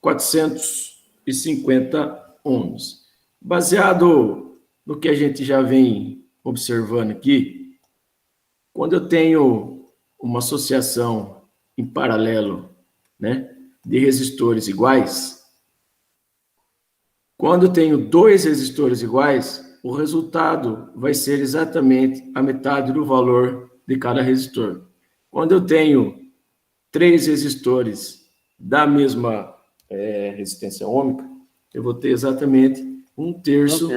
450 ohms. Baseado no que a gente já vem observando aqui, quando eu tenho uma associação em paralelo, né, de resistores iguais, quando eu tenho dois resistores iguais, o resultado vai ser exatamente a metade do valor de cada resistor. Quando eu tenho três resistores da mesma resistência ômica, eu vou ter exatamente um terço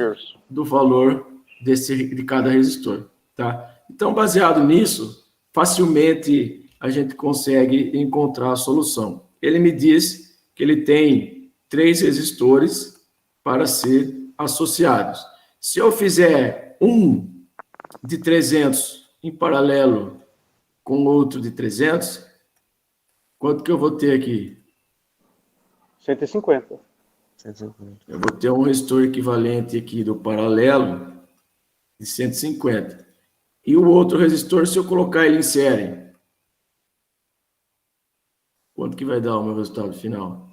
do valor de cada resistor. Tá? Então, baseado nisso, facilmente a gente consegue encontrar a solução. Ele me diz que ele tem três resistores para ser associados. Se eu fizer um de 300 em paralelo com outro de 300, quanto que eu vou ter aqui? 150. Eu vou ter um resistor equivalente aqui do paralelo de 150. E o outro resistor, se eu colocar ele em série, quanto que vai dar o meu resultado final?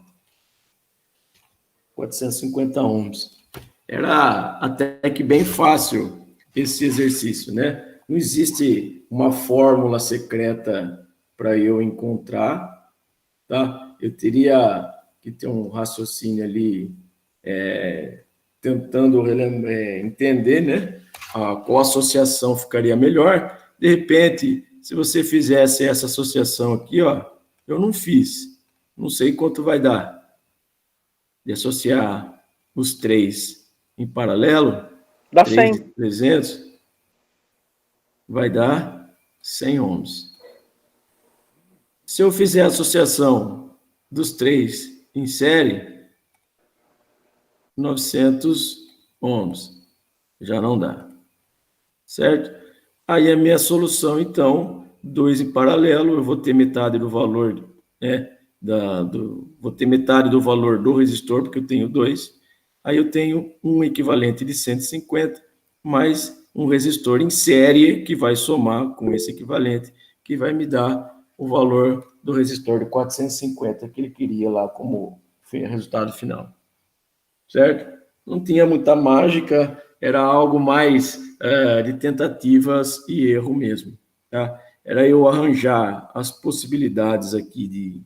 450 ohms. Era até que bem fácil esse exercício, né? Não existe uma fórmula secreta para eu encontrar, tá? Eu teria que ter um raciocínio ali tentando entender, né? Qual associação ficaria melhor. De repente, se você fizesse essa associação aqui, ó, eu não fiz, não sei quanto vai dar de associar os três em paralelo, Dá 3 de 100. 300, vai dar 100 ohms. Se eu fizer a associação dos três em série, 900 ohms, já não dá, certo? Aí a minha solução, então, 2 em paralelo, eu vou ter metade do valor, né, vou ter metade do valor do resistor, porque eu tenho 2, aí eu tenho um equivalente de 150, mais um resistor em série, que vai somar com esse equivalente, que vai me dar o valor do resistor de 450 que ele queria lá como resultado final, certo? Não tinha muita mágica, era algo mais de tentativas e erro mesmo, tá? Era eu arranjar as possibilidades aqui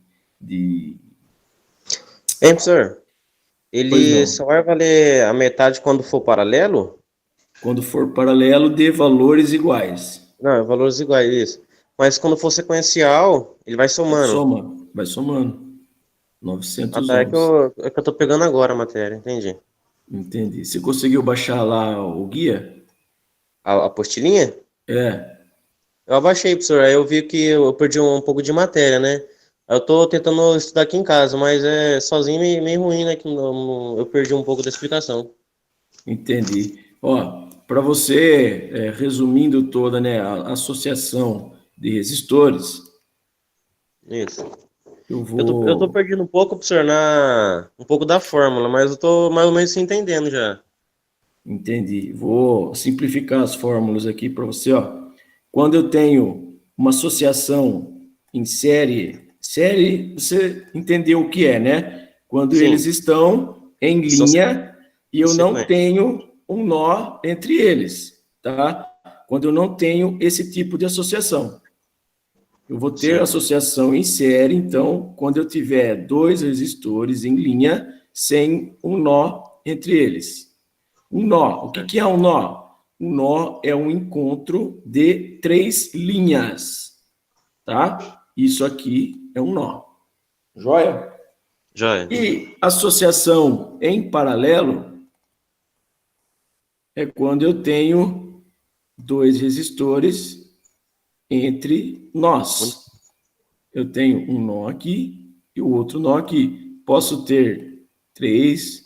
Hein, professor? Pois Ele não. só vai valer a metade quando for paralelo? Quando for paralelo de valores iguais. Não, valores iguais, isso. Mas quando for sequencial, ele vai somando. Vai somando. 900 Até ohms. é que eu tô pegando agora a matéria, entendi. Entendi. Você conseguiu baixar lá o guia? A apostilinha? É. Eu abaixei, professor, aí eu vi que eu perdi um pouco de matéria, né? Eu tô tentando estudar aqui em casa, mas sozinho meio ruim, né? Que eu perdi um pouco da explicação. Entendi. Ó, para você, resumindo toda, né, a associação de resistores, Isso. eu Eu tô vou... perdendo um pouco, professor, um pouco da fórmula, mas eu tô mais ou menos se entendendo já. Entendi. Vou simplificar as fórmulas aqui para você, ó. Quando eu tenho uma associação em série, você entendeu o que é, né? Quando eles Sim, estão em são linha e eu não sequência. tenho um nó entre eles, tá? Quando eu não tenho esse tipo de associação. Eu vou ter Sim, associação em série, então, quando eu tiver dois resistores em linha sem um nó entre eles. Um nó. O que é um nó? Um nó é um encontro de três linhas, tá? Isso aqui é um nó. Joia? joia. E associação em paralelo é quando eu tenho dois resistores entre nós. Eu tenho um nó aqui e o outro nó aqui. Posso ter 3,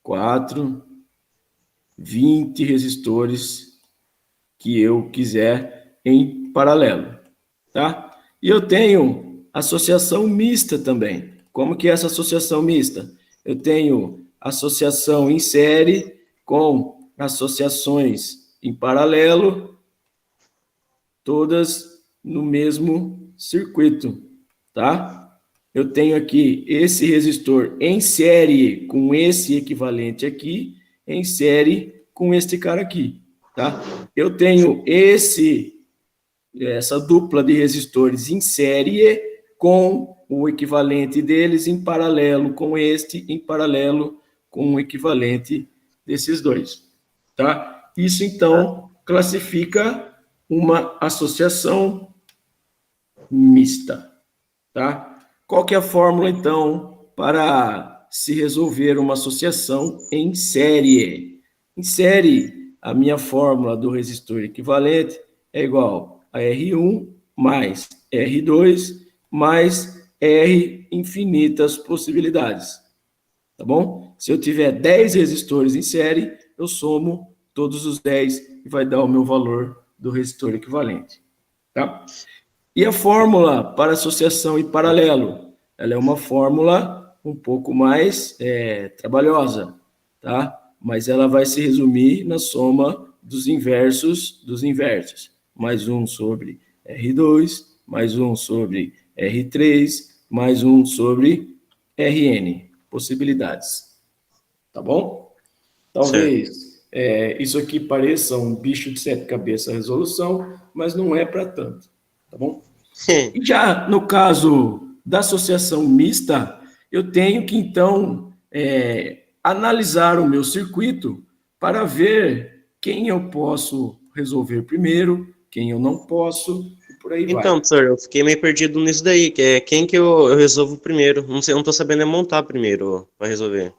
4, 20 resistores que eu quiser em paralelo, tá? E eu tenho associação mista também. Como que é essa associação mista? Eu tenho associação em série com associações em paralelo, todas no mesmo circuito, tá? eu tenho aqui esse resistor em série com esse equivalente aqui, em série com este cara aqui, tá? Eu tenho essa dupla de resistores em série com o equivalente deles em paralelo com este, em paralelo com o equivalente desses dois, tá? Isso, então, classifica uma associação mista, tá? Qual que é a fórmula, então, para se resolver uma associação em série? Em série, a minha fórmula do resistor equivalente é igual a R1 mais R2 mais R infinitas possibilidades, tá bom? Se eu tiver 10 resistores em série, eu somo todos os 10 e vai dar o meu valor do resistor equivalente, tá? E a fórmula para associação em paralelo? Ela é uma fórmula um pouco mais trabalhosa, tá? Mas ela vai se resumir na soma dos inversos dos inversos. Mais um sobre R2, mais um sobre R3, mais um sobre Rn. Possibilidades. Tá bom? Talvez isso aqui pareça um bicho de sete cabeças a resolução, mas não é para tanto. Tá bom? E já no caso da associação mista, eu tenho que, então, analisar o meu circuito para ver quem eu posso resolver primeiro, quem eu não posso, e por aí vai. Então, professor, eu fiquei meio perdido nisso daí, que é quem que eu resolvo primeiro. Não sei, eu não tô sabendo é montar primeiro para resolver.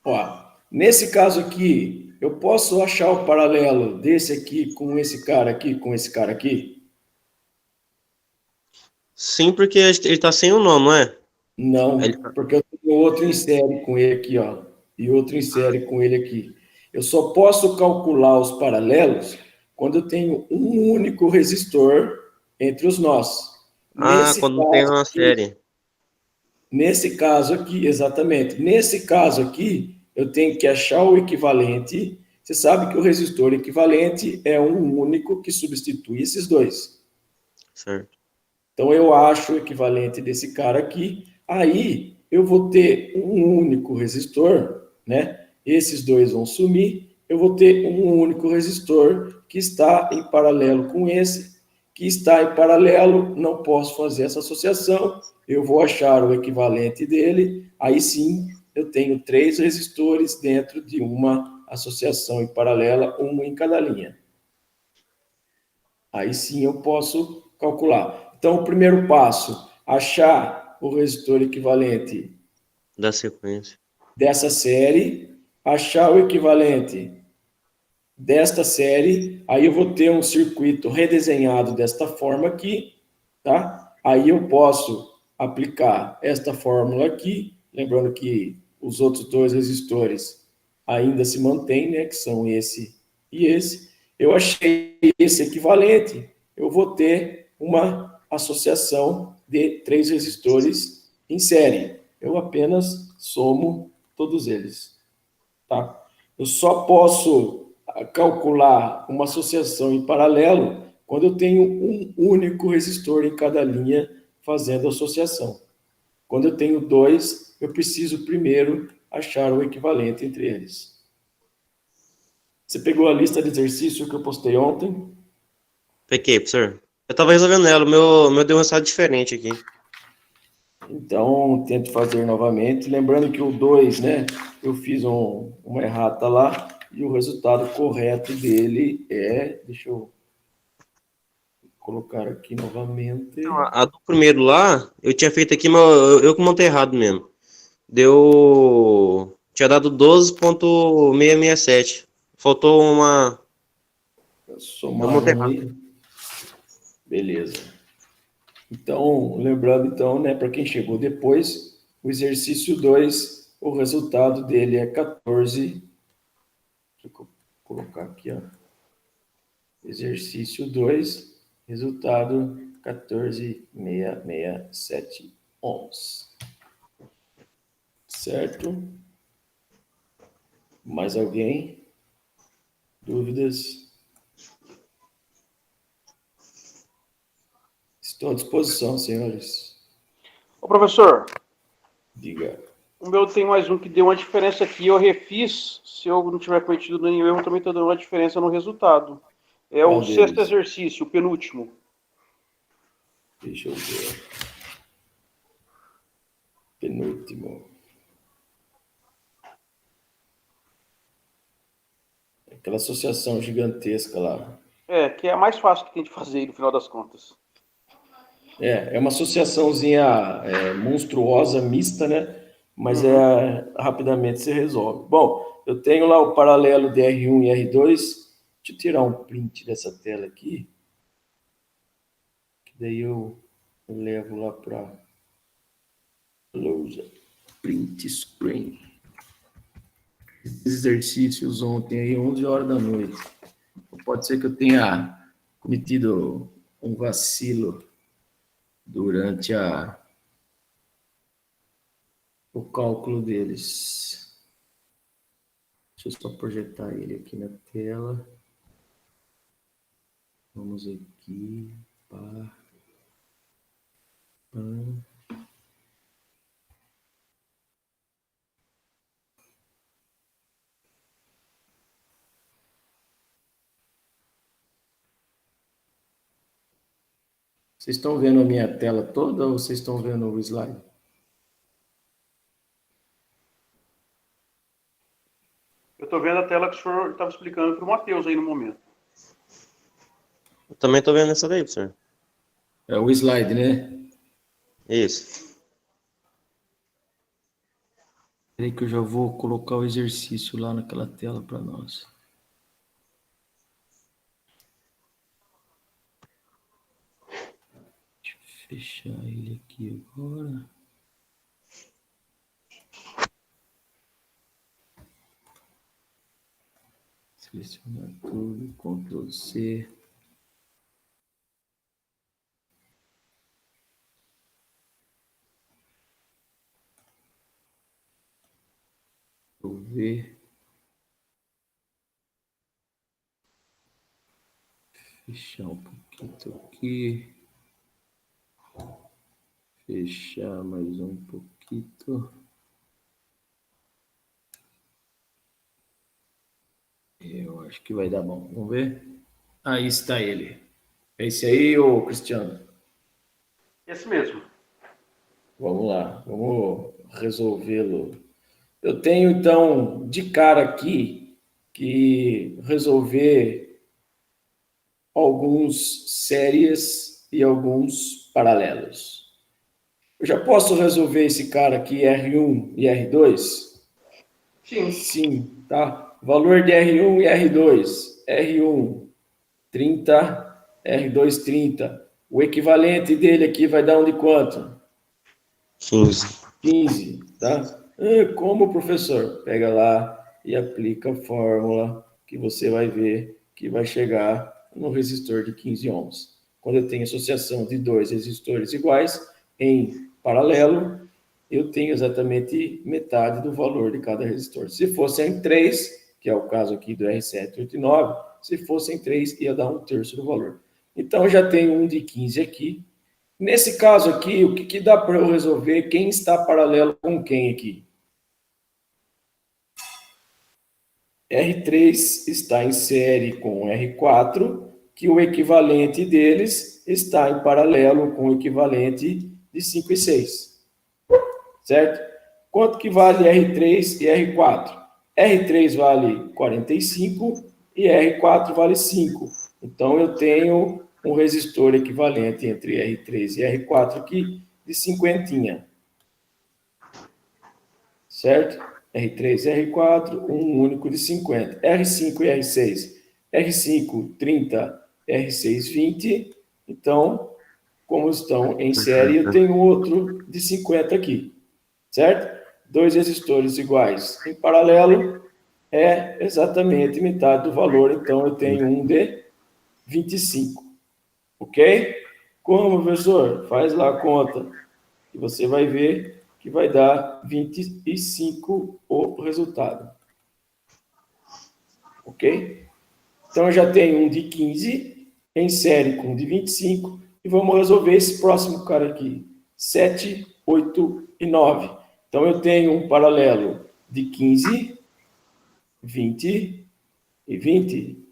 Ó, nesse caso aqui, eu posso achar o paralelo desse aqui com esse cara aqui, com esse cara aqui? Sim, porque ele tá sem o nome, não é? Aí Não, porque eu tenho outro em série com ele aqui, ó, e outro em série com ele aqui. Eu só posso calcular os paralelos quando eu tenho um único resistor entre os nós. Quando não tem uma série. Nesse caso aqui, exatamente. Nesse caso aqui, eu tenho que achar o equivalente. Você sabe que o resistor equivalente é um único que substitui esses dois. Certo. Então, eu acho o equivalente desse cara aqui. Aí, eu vou ter um único resistor, né? Esses dois vão sumir. Eu vou ter um único resistor que está em paralelo com esse, que está em paralelo. Não posso fazer essa associação. Eu vou achar o equivalente dele. Aí sim, eu tenho 3 resistores dentro de uma associação em paralela, um em cada linha. Aí sim eu posso calcular. Então, o primeiro passo, achar o resistor equivalente Da sequência. dessa série, achar o equivalente desta série, aí eu vou ter um circuito redesenhado desta forma aqui, tá? Aí eu posso aplicar esta fórmula aqui, lembrando que os outros dois resistores ainda se mantêm, né, que são esse e esse. Eu achei esse equivalente, eu vou ter uma associação de 3 resistores em série. Eu apenas somo todos eles, tá? Eu só posso calcular uma associação em paralelo quando eu tenho um único resistor em cada linha fazendo associação. Quando eu tenho 2, eu preciso primeiro achar o equivalente entre eles. Você pegou a lista de exercício que eu postei ontem? Peguei, professor. Eu tava resolvendo ela, o meu deu um resultado diferente aqui. Então, tento fazer novamente. Lembrando que o 2, né? Eu fiz uma errata lá e o resultado correto dele é. Deixa eu colocar aqui novamente. A do primeiro lá, eu tinha feito aqui, mas eu que montei errado mesmo. Deu. Tinha dado 12,667. Faltou uma. Eu Somar montei um errado. aí. Beleza. Então, lembrando, então, né, para quem chegou depois, o exercício 2, o resultado dele é 14. Deixa eu colocar aqui, ó. Exercício 2, resultado 14,667 ohms. Certo? Mais alguém? Dúvidas? Estou à disposição, senhores. professor, Diga. o meu tem mais um que deu uma diferença aqui, eu refiz, se eu não tiver cometido nenhum erro, também está dando uma diferença no resultado. É Qual o sexto deles? exercício, o penúltimo. Deixa eu ver. Penúltimo. Aquela associação gigantesca lá. Que é a mais fácil que tem de fazer aí, no final das contas. É uma associaçãozinha monstruosa, mista, né? Mas rapidamente se resolve. Bom, eu tenho lá o paralelo de R1 e R2. Deixa eu tirar um print dessa tela aqui. Que daí eu levo lá para lousa. Print screen. Exercícios ontem, aí 11 horas da noite. Pode ser que eu tenha cometido um vacilo durante o cálculo deles. Deixa eu só projetar ele aqui na tela. Vamos aqui. Pá. Vocês estão vendo a minha tela toda ou vocês estão vendo o slide? Eu estou vendo a tela que o senhor estava explicando para o Matheus aí no momento. Eu também tô vendo essa daí, professor. É o slide, né? Isso. Peraí que eu já vou colocar o exercício lá naquela tela para nós. Deixa eu fechar ele aqui agora. Selecionar tudo, Ctrl C. Ctrl V. Fechar um pouquinho aqui. Fechar mais um pouquinho. Eu acho que vai dar bom. Vamos ver? Aí está ele. É esse aí, ô Cristiano? Esse mesmo. Vamos lá, vamos resolvê-lo. Eu tenho, então, de cara aqui, que resolver alguns séries e alguns paralelos. Eu já posso resolver esse cara aqui, R1 e R2? Sim. Sim, tá? Valor de R1 e R2. R1, 30, R2, 30. O equivalente dele aqui vai dar um de quanto? 15. 15, tá? Como, professor? Pega lá e aplica a fórmula que você vai ver que vai chegar no resistor de 15 ohms. Quando eu tenho associação de dois resistores iguais em paralelo, eu tenho exatamente metade do valor de cada resistor. Se fossem três, que é o caso aqui do R789, se fossem três, ia dar um terço do valor. Então, eu já tenho um de 15 aqui. Nesse caso aqui, o que dá para eu resolver? Quem está paralelo com quem aqui? R3 está em série com R4, que o equivalente deles está em paralelo com o equivalente de 5 e 6. Certo? Quanto que vale R3 e R4? R3 vale 45 e R4 vale 5. Então, eu tenho um resistor equivalente entre R3 e R4 aqui de 50. Certo? R3 e R4, um único de 50. R5 e R6. R5, 30, R6, 20. Então, como estão em série, eu tenho outro de 50 aqui. Certo? Dois resistores iguais em paralelo é exatamente metade do valor. Então, eu tenho um de 25. Ok? Como, professor? Faz lá a conta. E você vai ver que vai dar 25 o resultado. Ok? Então, eu já tenho um de 15 em série com um de 25 e vamos resolver esse próximo cara aqui. 7, 8 e 9. Então, eu tenho um paralelo de 15, 20 e 20.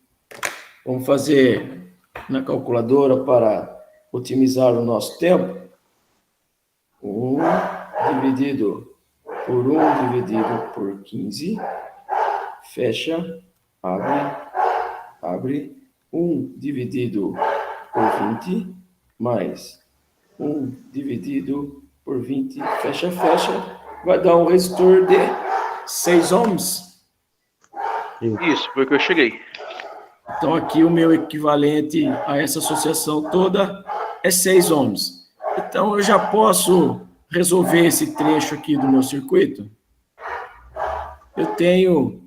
Vamos fazer na calculadora para otimizar o nosso tempo. 1 dividido por 1 dividido por 15. Fecha, abre. 1 dividido por 20, mais 1 dividido por 20, fecha, vai dar um resistor de 6 ohms. Isso, foi o que eu cheguei. Então, aqui o meu equivalente a essa associação toda é 6 ohms. Então, eu já posso resolver esse trecho aqui do meu circuito. Eu tenho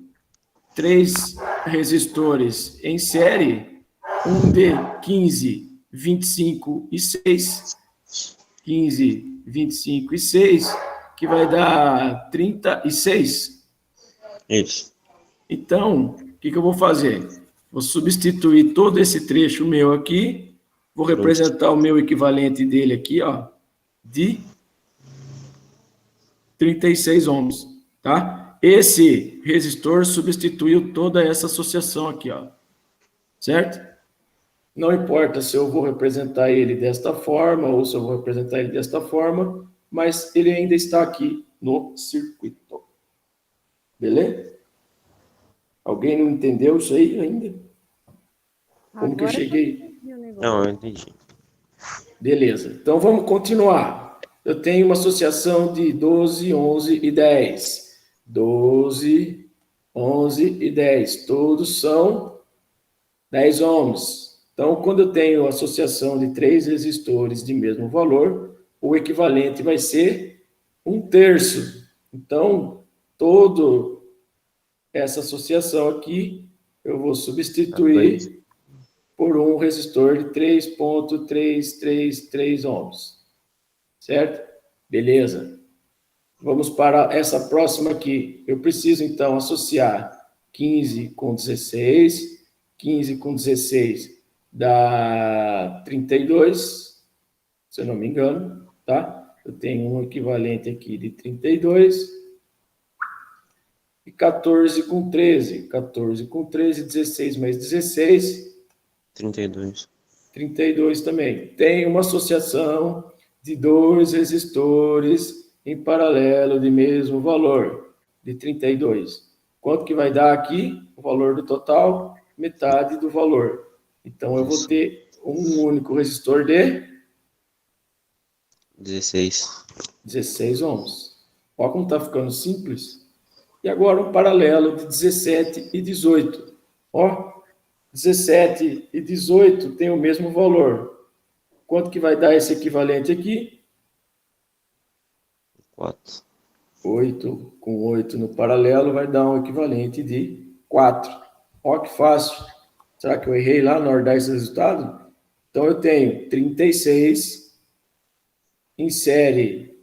3 resistores em série, um de 15, 25 e 6. 15, 25 e 6, que vai dar 36. Isso. Então, o que eu vou fazer? Vou substituir todo esse trecho meu aqui, vou representar o meu equivalente dele aqui, ó, de 36 ohms, tá? Esse resistor substituiu toda essa associação aqui, ó, certo? Não importa se eu vou representar ele desta forma ou se eu vou representar ele desta forma, mas ele ainda está aqui no circuito. Beleza? Alguém não entendeu isso aí ainda? Como que eu cheguei? Não, eu entendi. Beleza. Então, vamos continuar. Eu tenho uma associação de 12, 11 e 10. 12, 11 e 10. Todos são 10 ohms. Então, quando eu tenho associação de 3 resistores de mesmo valor, o equivalente vai ser 1/3. Então, toda essa associação aqui, eu vou substituir por um resistor de 3,333 ohms. Certo? Beleza. Vamos para essa próxima aqui. Eu preciso, então, associar 15 com 16. 15 com 16 dá 32, se eu não me engano, tá? Eu tenho um equivalente aqui de 32. E 14 com 13. 14 com 13, 16 mais 16. 32. 32 também. Tem uma associação de 2 resistores em paralelo de mesmo valor, de 32. Quanto que vai dar aqui? O valor do total, metade do valor. Então, eu vou ter um único resistor de 16. 16 ohms. Olha como está ficando simples. E agora um paralelo de 17 e 18. Ó, 17 e 18 tem o mesmo valor. Quanto que vai dar esse equivalente aqui? 4. 8 com 8 no paralelo vai dar um equivalente de 4. Olha que fácil. Será que eu errei lá na hora de dar esse resultado? Então, eu tenho 36 em série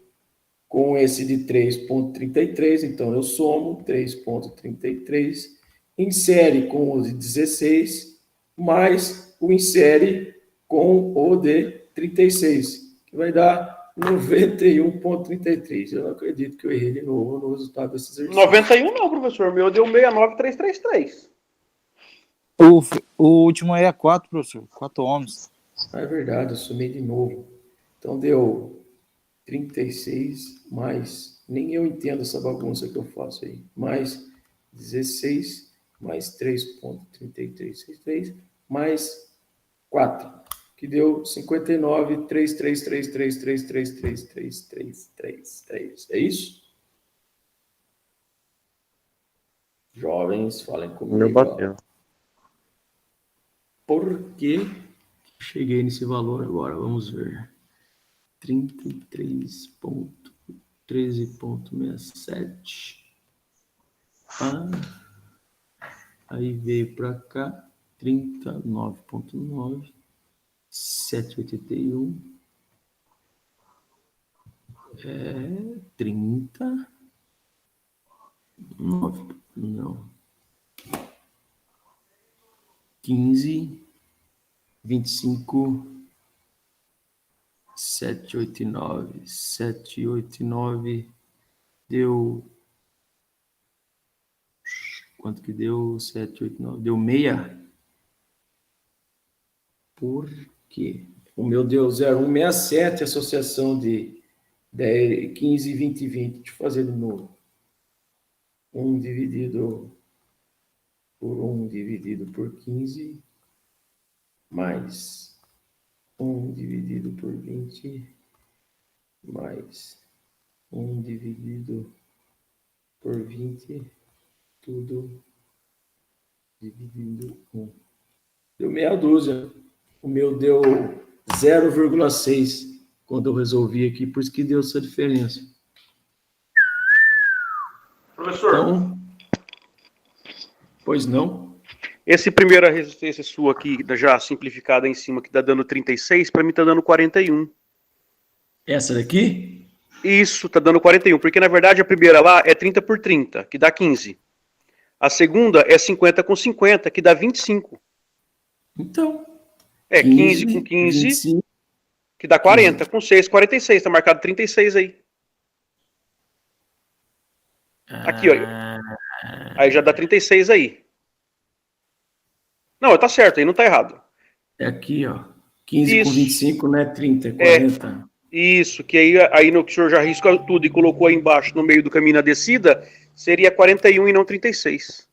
com esse de 3,33. Então, eu somo 3,33 em série com o de 16, mais o em série com o de 36, que vai dar 91,33. Eu não acredito que eu errei de novo no resultado desse exercício. 91 não, professor. O meu deu 69333. O último aí é 4, professor. 4 ohms. Ah, é verdade, eu somei de novo. Então, deu 36 mais... Nem eu entendo essa bagunça que eu faço aí. Mais 16, mais 3,3363, mais 4, que deu 59,33333333333. É isso? Jovens, falem Meu comigo. bateu. Por que cheguei nesse valor agora? Vamos ver. 33,13,67. Aí veio para cá. 39,9. 7,81. 30. 9. Não. 15. 25. 789. 789 deu. Quanto que deu? 789. Deu meia? Por quê? O meu deu 0167, associação de 10, 15, 20 e 20. Deixa eu fazer de novo. 1 dividido por 1 dividido por 15, mais 1 dividido por 20, mais 1 dividido por 20, tudo dividindo 1. Deu meia dúzia. O meu deu 0,6 quando eu resolvi aqui, por isso que deu essa diferença. Professor, Então, pois não? esse primeira resistência sua aqui, já simplificada em cima, que tá dando 36, para mim tá dando 41. Essa daqui? Isso, tá dando 41, porque na verdade a primeira lá é 30 por 30, que dá 15. A segunda é 50 com 50, que dá 25. Então, É 15 com 15, 15, 25, que dá 40. 15. Com 6, 46. Tá marcado 36 aí. Aqui, ó. Aí já dá 36 aí. Não, tá certo, aí não tá errado. É aqui, ó. 15 com Isso. 25 não é 30, é É, 40. isso, que aí no que o senhor já risca tudo e colocou aí embaixo, no meio do caminho na descida, seria 41 e não 36.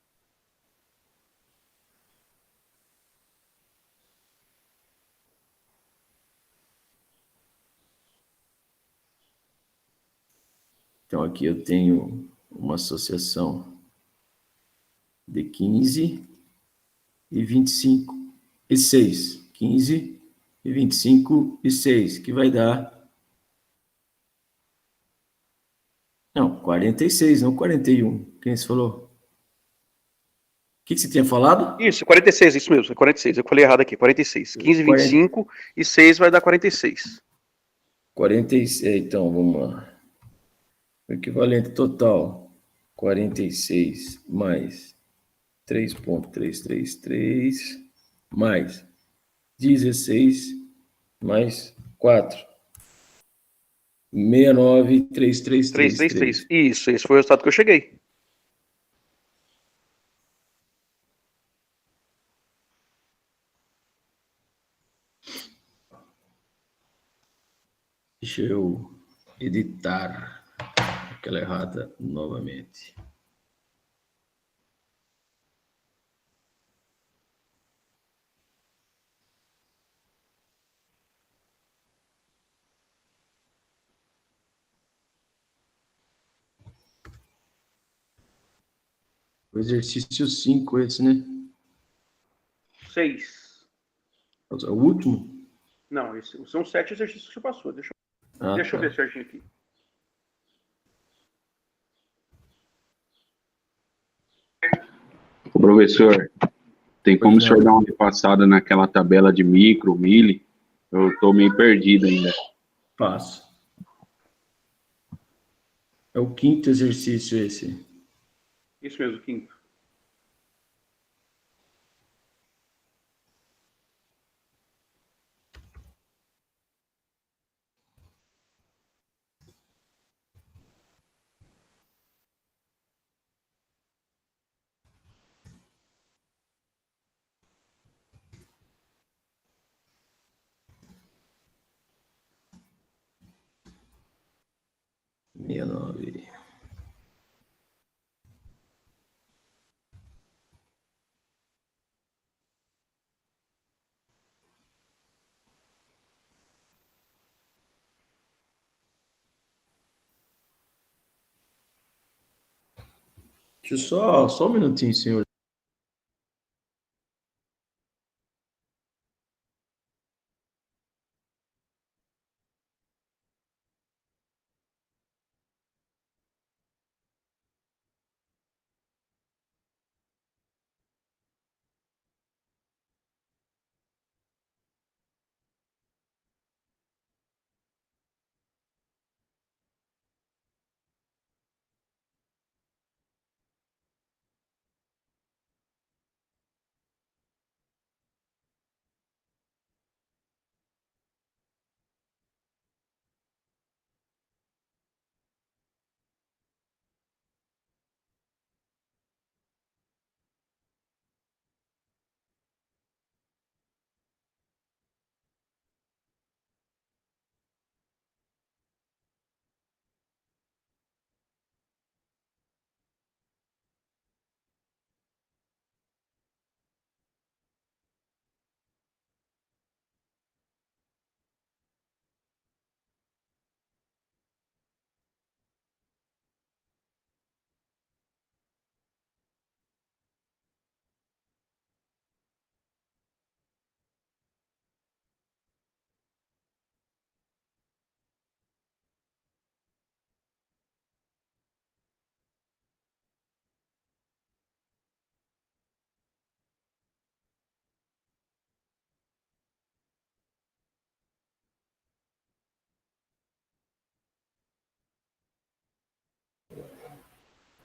Então, aqui eu tenho uma associação de 15 e 25 e 6. 15 e 25 e 6, que vai dar... Não, 46, não 41. Quem você falou? O que você tinha falado? Isso, 46, isso mesmo, é 46. Eu falei errado aqui, 46. 15, 25 e 6 vai dar 46. 46, então, vamos lá. O equivalente total, 46 mais 3,333 mais 16 mais 4. 333. 69333. Isso, esse foi o resultado que eu cheguei. Deixa eu editar aquela errada novamente. O exercício 5 esse, né? 6. É o último? Não, são 7 exercícios que você passou. Deixa eu ver Tá. certinho aqui. Ô, professor, tem como o Pois senhor não. dar uma repassada naquela tabela de micro, milli? Eu estou meio perdido ainda. Passo. É o quinto exercício esse. Isso mesmo, quinto. Meia nove. Deixa eu só um minutinho, senhor.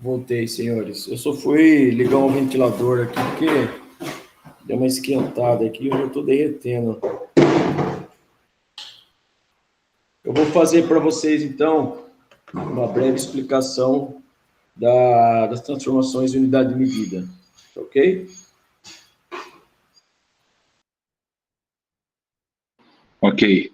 Voltei, senhores. Eu só fui ligar um ventilador aqui, porque deu uma esquentada aqui, eu já estou derretendo. Eu vou fazer para vocês, então, uma breve explicação das transformações de unidade de medida, ok? Ok.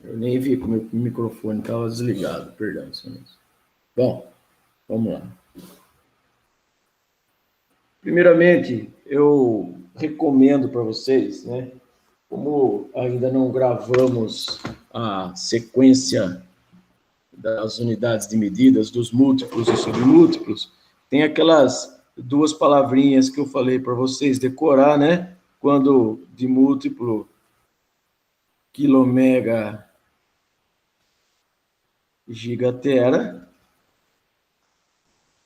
Eu nem vi como o microfone estava desligado, perdão, senhores. Bom, vamos lá. Primeiramente, eu recomendo para vocês, né? Como ainda não gravamos a sequência das unidades de medidas, dos múltiplos e submúltiplos, tem aquelas duas palavrinhas que eu falei para vocês decorar, né? Quando de múltiplo, quilomega, gigatera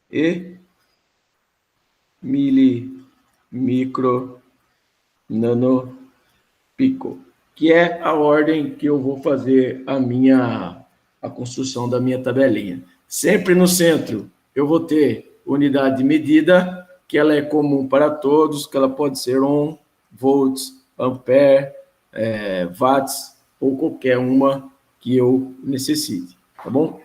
e mili, micro, nano, pico, que é a ordem que eu vou fazer a construção da minha tabelinha. Sempre no centro eu vou ter unidade de medida, que ela é comum para todos, que ela pode ser ohm, volts, ampere, watts, ou qualquer uma que eu necessite, tá bom?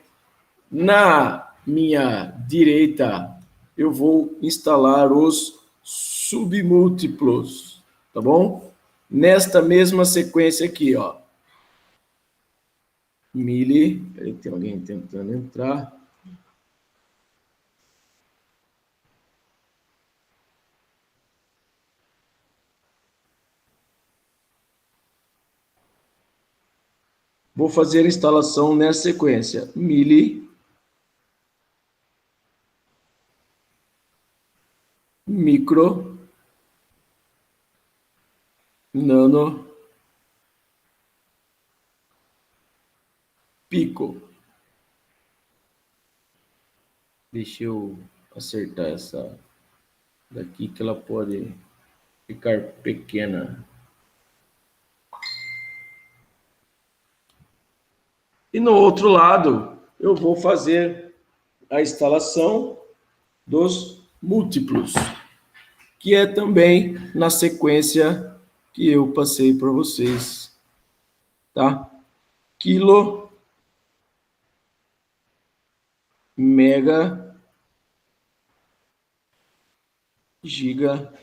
Na minha direita, eu vou instalar os submúltiplos, tá bom? Nesta mesma sequência aqui, ó. Mili, peraí, tem alguém tentando entrar. Vou fazer a instalação nessa sequência. Mili, micro, nano, pico. Deixa eu acertar essa daqui, que ela pode ficar pequena. E no outro lado, eu vou fazer a instalação dos múltiplos, que é também na sequência que eu passei para vocês, tá? Quilo, mega, giga,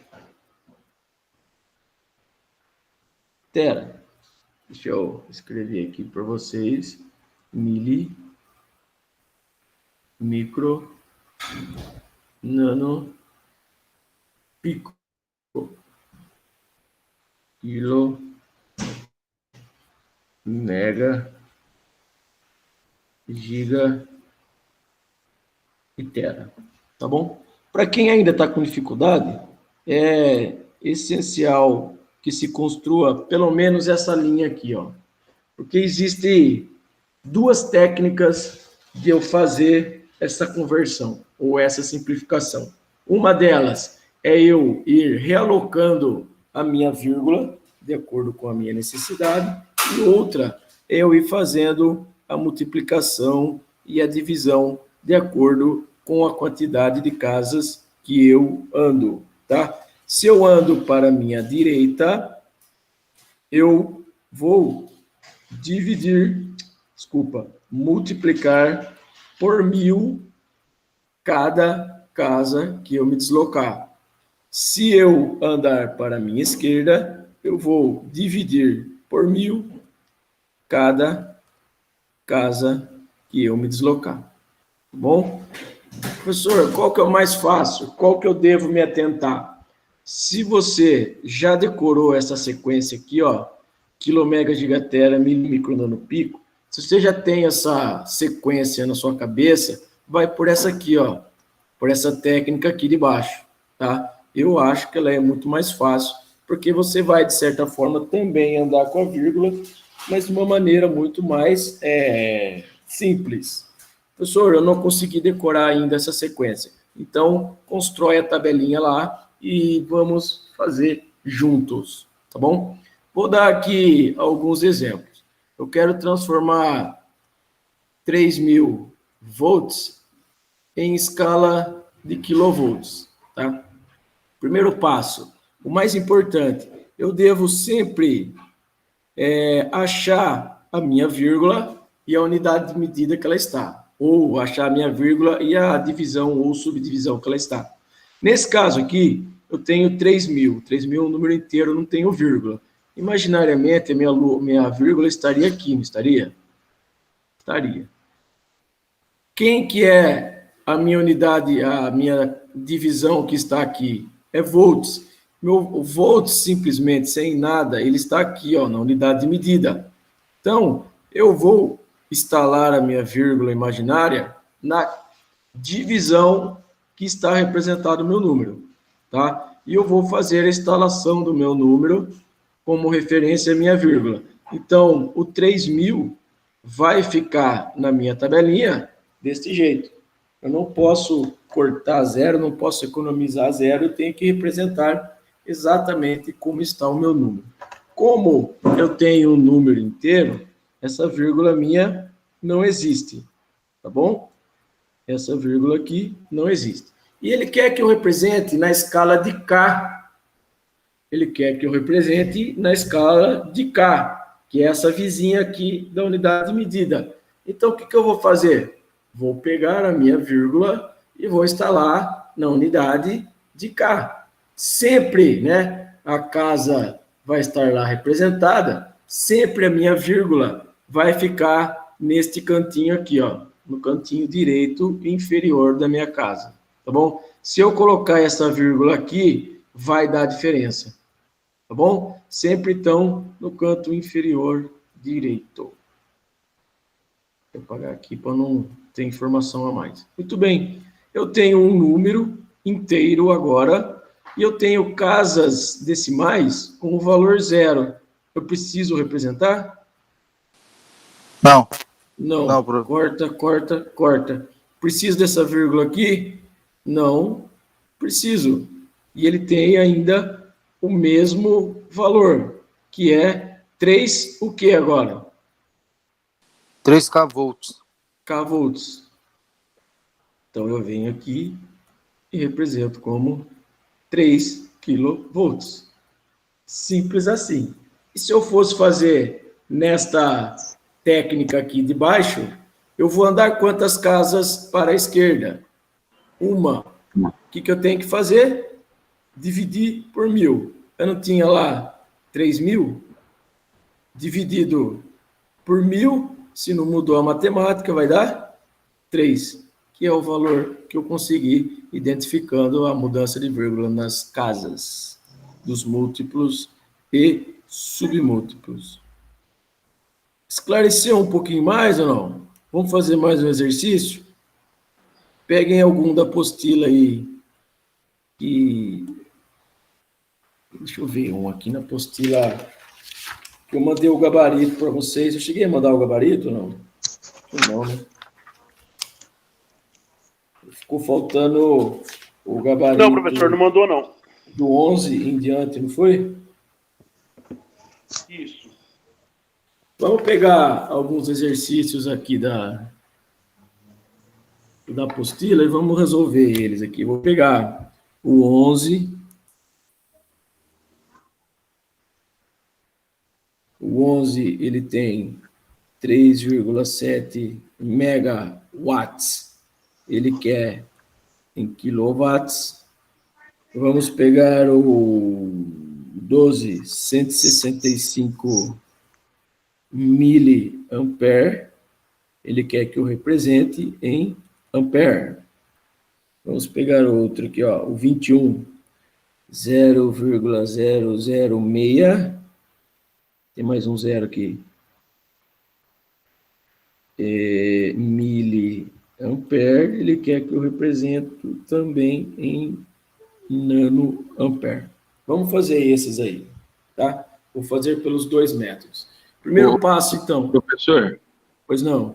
tera. Deixa eu escrever aqui para vocês. Mili, micro, nano, pico, quilo, mega, giga e tera, tá bom? Para quem ainda está com dificuldade, é essencial que se construa pelo menos essa linha aqui, ó, porque existem duas técnicas de eu fazer essa conversão ou essa simplificação. Uma delas é eu ir realocando a minha vírgula de acordo com a minha necessidade, e outra é eu ir fazendo a multiplicação e a divisão de acordo com a quantidade de casas que eu ando, tá? Se eu ando para a minha direita, eu vou multiplicar por 1000 cada casa que eu me deslocar. Se eu andar para a minha esquerda, eu vou dividir por 1000 cada casa que eu me deslocar. Tá bom? Professor, qual que é o mais fácil? Qual que eu devo me atentar? Se você já decorou essa sequência aqui, ó, quilo, mega, gigatera, milho, micro, nano, pico, se você já tem essa sequência na sua cabeça, vai por essa aqui, ó, por essa técnica aqui de baixo, tá? Eu acho que ela é muito mais fácil, porque você vai, de certa forma, também andar com a vírgula, mas de uma maneira muito mais simples. Professor, eu não consegui decorar ainda essa sequência. Então, constrói a tabelinha lá e vamos fazer juntos, tá bom? Vou dar aqui alguns exemplos. Eu quero transformar 3.000 volts em escala de kilovolts, tá? Primeiro passo, o mais importante, eu devo sempre achar a minha vírgula e a unidade de medida que ela está, ou achar a minha vírgula e a divisão ou subdivisão que ela está. Nesse caso aqui, eu tenho 3.000. 3.000 é um número inteiro, não tenho vírgula. Imaginariamente, a minha vírgula estaria aqui, não estaria? Estaria. Quem que é a minha unidade, a minha divisão que está aqui? É volts. Meu volts, simplesmente, sem nada, ele está aqui, ó, na unidade de medida. Então, eu vou instalar a minha vírgula imaginária na divisão que está representado o meu número, tá? E eu vou fazer a instalação do meu número como referência à minha vírgula. Então, o 3.000 vai ficar na minha tabelinha deste jeito. Eu não posso cortar zero, não posso economizar zero, eu tenho que representar exatamente como está o meu número. Como eu tenho um número inteiro, essa vírgula minha não existe, tá bom? Essa vírgula aqui não existe. E ele quer que eu represente na escala de K. Ele quer que eu represente na escala de K, que é essa vizinha aqui da unidade de medida. Então, o que eu vou fazer? Vou pegar a minha vírgula e vou instalar na unidade de K. Sempre, né, a casa vai estar lá representada, sempre a minha vírgula vai ficar neste cantinho aqui, ó, no cantinho direito inferior da minha casa, tá bom? Se eu colocar essa vírgula aqui, vai dar diferença, tá bom? Sempre estão no canto inferior direito. Vou apagar aqui para não ter informação a mais. Muito bem, eu tenho um número inteiro agora e eu tenho casas decimais com o valor zero. Eu preciso representar? Não. Não, corta. Preciso dessa vírgula aqui? Não, preciso. E ele tem ainda o mesmo valor, que é 3, o que agora? 3K volts. K volts. Então, eu venho aqui e represento como 3 kilovolts. Simples assim. E se eu fosse fazer nesta técnica aqui de baixo, eu vou andar quantas casas para a esquerda? Uma. O que eu tenho que fazer? Dividir por 1000. Eu não tinha lá 3.000? Dividido por 1000, se não mudou a matemática, vai dar 3, que é o valor que eu consegui identificando a mudança de vírgula nas casas dos múltiplos e submúltiplos. Esclareceu um pouquinho mais ou não? Vamos fazer mais um exercício? Peguem algum da apostila aí. Deixa eu ver um aqui na apostila. Eu mandei o gabarito para vocês. Eu cheguei a mandar o gabarito ou não? Não, né? Ficou faltando o gabarito. Não, professor, não mandou, não. Do 11 em diante, não foi? Isso. Vamos pegar alguns exercícios aqui da apostila e vamos resolver eles aqui. Vou pegar o 11. O 11, ele tem 3,7 megawatts. Ele quer em quilowatts. Vamos pegar o 12, 165 miliampere. Ele quer que eu represente em ampere. Vamos pegar outro aqui, ó, o 21, 0,006. Tem mais um zero aqui. Miliampere, ele quer que eu represente também em nanoampere. Vamos fazer esses aí, tá? Vou fazer pelos dois métodos. Primeiro passo, então. Professor, Pois não.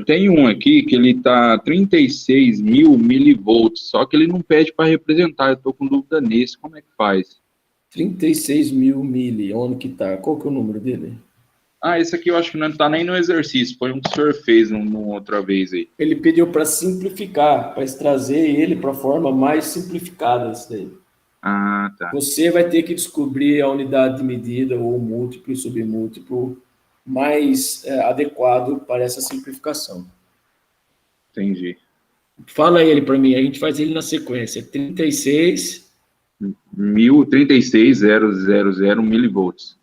tem um aqui que ele tá 36 mil milivolts, só que ele não pede para representar. Eu tô com dúvida nesse, como é que faz? 36 mil mili, onde que tá? Qual que é o número dele? Ah, esse aqui eu acho que não tá nem no exercício, foi um que o senhor fez uma outra vez aí. Ele pediu para simplificar, para trazer ele para a forma mais simplificada. Isso daí. Ah, tá. Você vai ter que descobrir a unidade de medida, ou múltiplo e submúltiplo, mais adequado para essa simplificação. Entendi. Fala ele para mim, a gente faz ele na sequência. 36... 36.000 milivolts.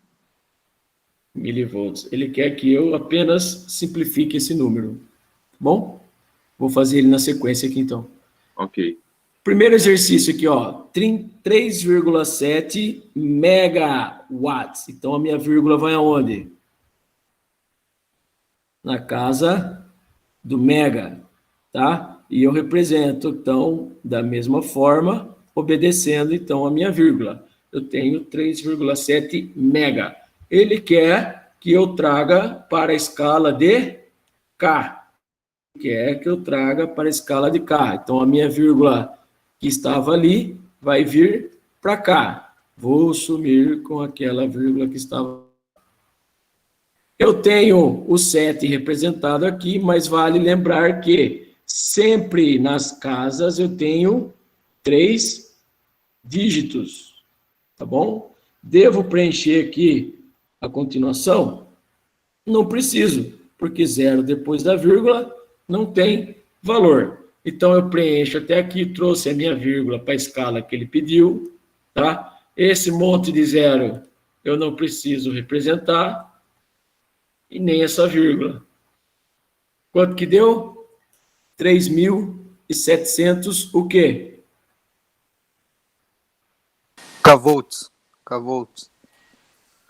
milivolts. Ele quer que eu apenas simplifique esse número. Bom? Vou fazer ele na sequência aqui, então. Ok. Primeiro exercício aqui, ó. 3,7 megawatts. Então, a minha vírgula vai aonde? Na casa do mega, tá? E eu represento, então, da mesma forma, obedecendo, então, a minha vírgula. Eu tenho 3,7 mega. Ele quer que eu traga para a escala de K. Quer que eu traga para a escala de K. Então, a minha vírgula que estava ali vai vir para cá. Vou sumir com aquela vírgula que estava. Eu tenho o 7 representado aqui, mas vale lembrar que sempre nas casas eu tenho 3 dígitos, tá bom? Devo preencher aqui a continuação? Não preciso, porque 0 depois da vírgula não tem valor. Então, eu preencho até aqui, trouxe a minha vírgula para a escala que ele pediu, tá? Esse monte de 0 eu não preciso representar, e nem essa vírgula. Quanto que deu? 3.700 o quê? Kvolts.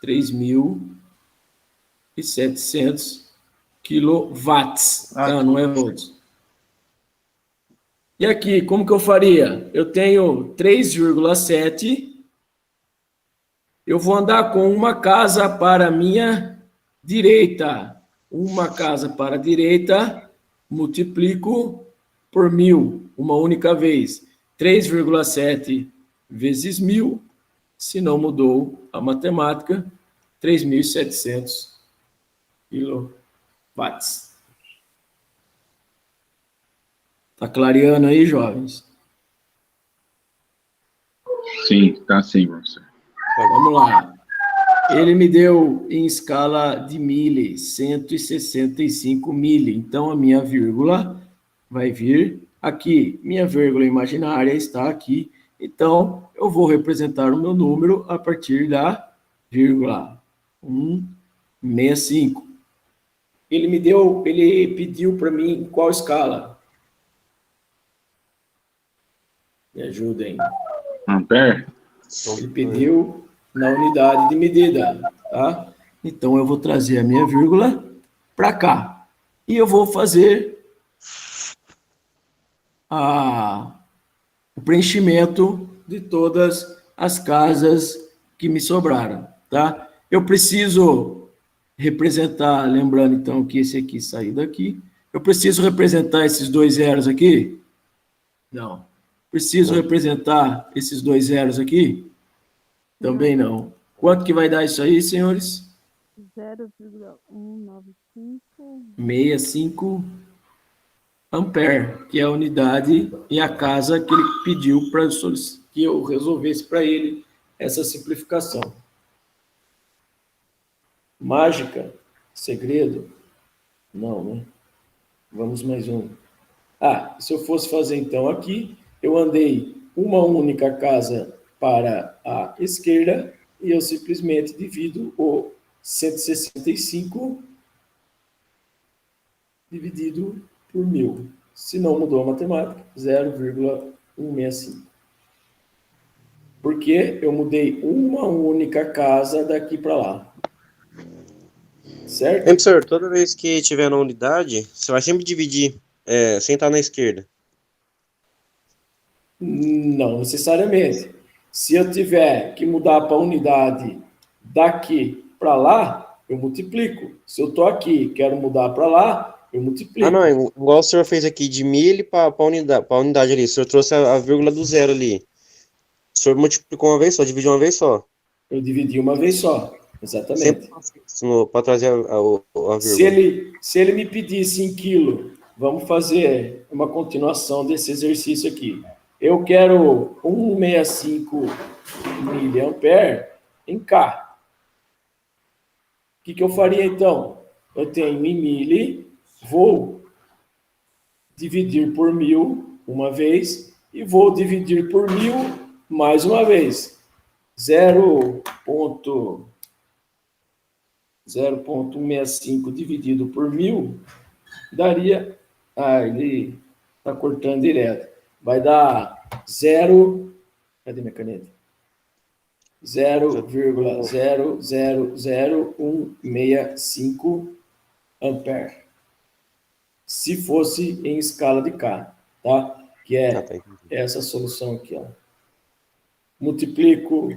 3.700 quilowatts, tá? Não é volts. E aqui, como que eu faria? Eu tenho 3,7. Eu vou andar com uma casa para a minha direita. Uma casa para a direita, multiplico por 1.000, uma única vez. 3,7 vezes 1.000, se não mudou a matemática, 3.700 quilowatts. Tá clareando aí, jovens? Sim, tá sim, professor. Vamos lá. Ele me deu em escala de mili, 165 mili. Então, a minha vírgula vai vir aqui. Minha vírgula imaginária está aqui. Então, eu vou representar o meu número a partir da vírgula 165. Ele pediu para mim em qual escala? Me ajudem. Ampere? Ele pediu na unidade de medida, tá? Então, eu vou trazer a minha vírgula para cá. E eu vou fazer o preenchimento de todas as casas que me sobraram, tá? Eu preciso representar, lembrando, então, que esse aqui saiu daqui. Eu preciso representar esses 2 zeros aqui? Não. Preciso representar esses 2 zeros aqui? Também não. Quanto que vai dar isso aí, senhores? 0,195. Ampere, que é a unidade e a casa que ele pediu para que eu resolvesse para ele essa simplificação. Mágica? Segredo? Não, né? Vamos mais um. Se eu fosse fazer então aqui, eu andei uma única casa para a esquerda e eu simplesmente divido o 165 dividido por 1000. Se não mudou a matemática, 0,165. Porque eu mudei uma única casa daqui para lá. Certo? Professor, toda vez que tiver na unidade, você vai sempre dividir, sem estar na esquerda. Não necessariamente. Se eu tiver que mudar para a unidade daqui para lá, eu multiplico. Se eu estou aqui e quero mudar para lá, eu multiplico. Ah, não, igual o senhor fez aqui, de 1000 para a unidade ali. O senhor trouxe a vírgula do zero ali. O senhor multiplicou uma vez só, dividiu uma vez só. Eu dividi uma vez só, exatamente. Para trazer a vírgula. Se ele me pedisse em quilo, vamos fazer uma continuação desse exercício aqui. Eu quero 165 miliampere em K. O que eu faria então? Eu tenho em mili, vou dividir por 1000 uma vez e vou dividir por 1000 mais uma vez. 0,165 dividido por 1000 daria... ele está cortando direto. Vai dar 0... Cadê minha caneta? 0,0000165 ampere. Se fosse em escala de K, tá? Que é essa solução aqui, ó. Multiplico,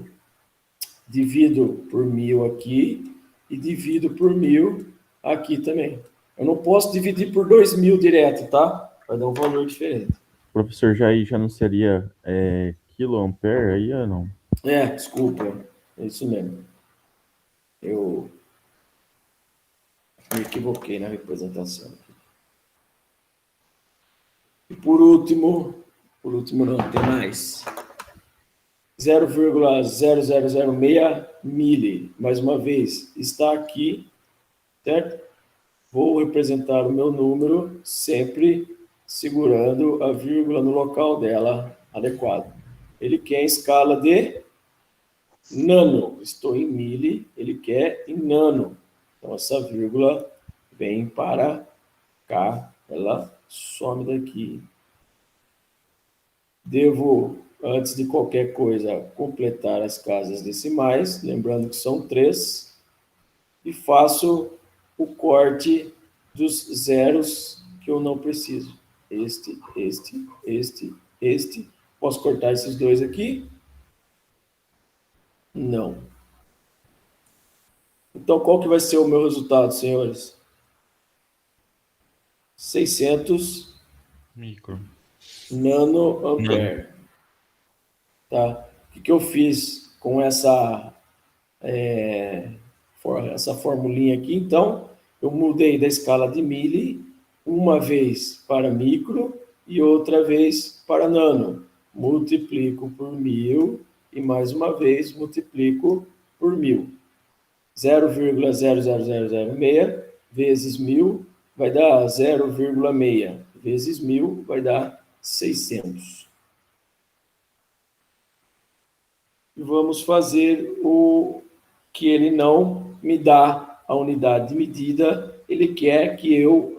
divido por 1000 aqui e divido por 1000 aqui também. Eu não posso dividir por 2000 direto, tá? Vai dar um valor diferente. Professor, já não seria quiloampere aí ou não? Desculpa. É isso mesmo. Eu me equivoquei na representação. E por último não, tem mais. 0,0006 mili. Mais uma vez, está aqui, certo? Vou representar o meu número sempre segurando a vírgula no local dela adequado. Ele quer em escala de nano. Estou em mili, ele quer em nano. Então, essa vírgula vem para cá, ela some daqui. Devo, antes de qualquer coisa, completar as casas decimais, lembrando que são 3, e faço o corte dos zeros que eu não preciso. Este. Posso cortar esses dois aqui? Não. Então, qual que vai ser o meu resultado, senhores? 600 micro nanoampere. Tá? O que eu fiz com essa formulinha aqui? Então, eu mudei da escala de mili uma vez para micro e outra vez para nano. Multiplico por 1000 e mais uma vez multiplico por 1000. 0,00006 vezes 1000 vai dar 0,6 vezes 1000 vai dar 600. E vamos fazer o que ele não me dá a unidade de medida, ele quer que eu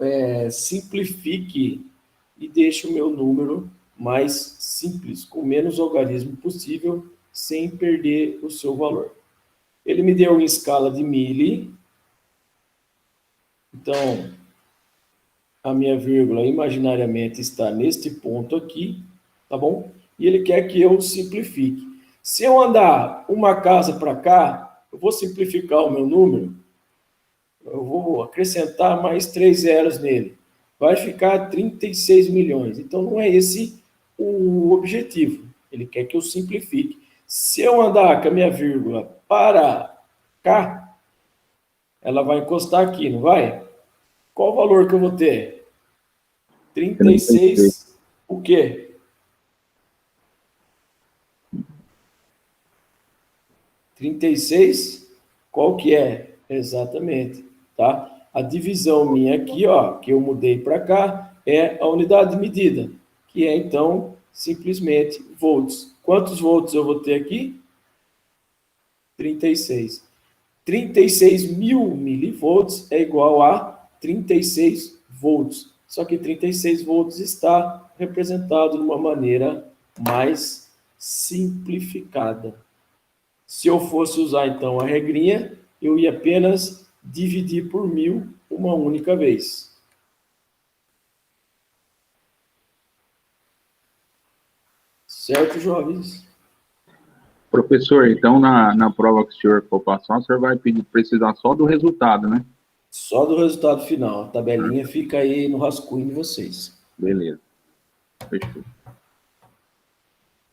simplifique e deixe o meu número mais simples, com menos algarismo possível, sem perder o seu valor. Ele me deu em escala de mili, então a minha vírgula imaginariamente está neste ponto aqui, tá bom? E ele quer que eu simplifique. Se eu andar uma casa para cá, eu vou simplificar o meu número, eu vou acrescentar mais 3 zeros nele. Vai ficar 36 milhões. Então, não é esse o objetivo. Ele quer que eu simplifique. Se eu andar com a minha vírgula para cá, ela vai encostar aqui, não vai? Qual o valor que eu vou ter? 36, o quê? 36, qual que é? Exatamente, tá? A divisão minha aqui, ó, que eu mudei para cá, é a unidade de medida, que é, então, simplesmente volts. Quantos volts eu vou ter aqui? 36. 36 mil milivolts é igual a 36 volts. Só que 36 volts está representado de uma maneira mais simplificada. Se eu fosse usar, então, a regrinha, eu ia apenas dividir por 1000 uma única vez. Certo, jovens? Professor, então na prova que o senhor for passar, o senhor vai precisar só do resultado, né? Só do resultado final. A tabelinha fica aí no rascunho de vocês. Beleza. Fechou.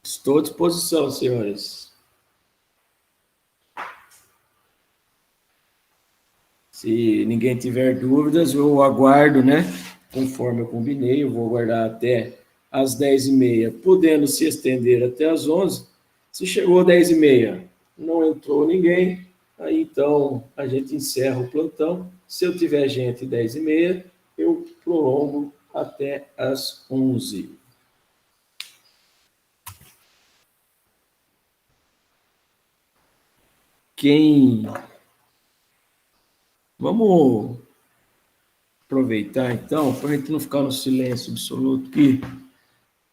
Estou à disposição, senhores. Se ninguém tiver dúvidas, eu aguardo, né? Conforme eu combinei, eu vou aguardar até às 10h30, podendo se estender até às 11h. Se chegou às 10h30, não entrou ninguém, aí então a gente encerra o plantão. Se eu tiver gente 10h30, eu prolongo até às 11h. Vamos aproveitar, então, para a gente não ficar no silêncio absoluto aqui.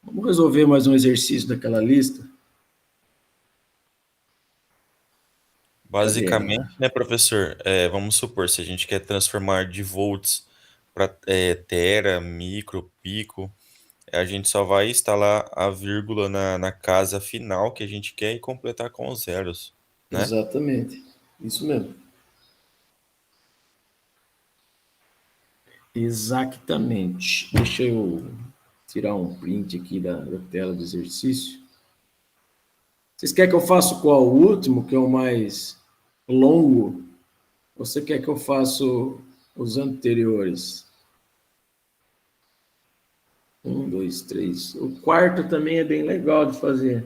Vamos resolver mais um exercício daquela lista. Basicamente, né, professor? Vamos supor, se a gente quer transformar de volts para tera, micro, pico, a gente só vai instalar a vírgula na casa final que a gente quer e completar com os zeros, né? Exatamente, isso mesmo. Exatamente. Deixa eu tirar um print aqui da tela do exercício. Vocês querem que eu faça qual? O último, que é o mais longo? Ou você quer que eu faça os anteriores? 1, 2, 3. O quarto também é bem legal de fazer.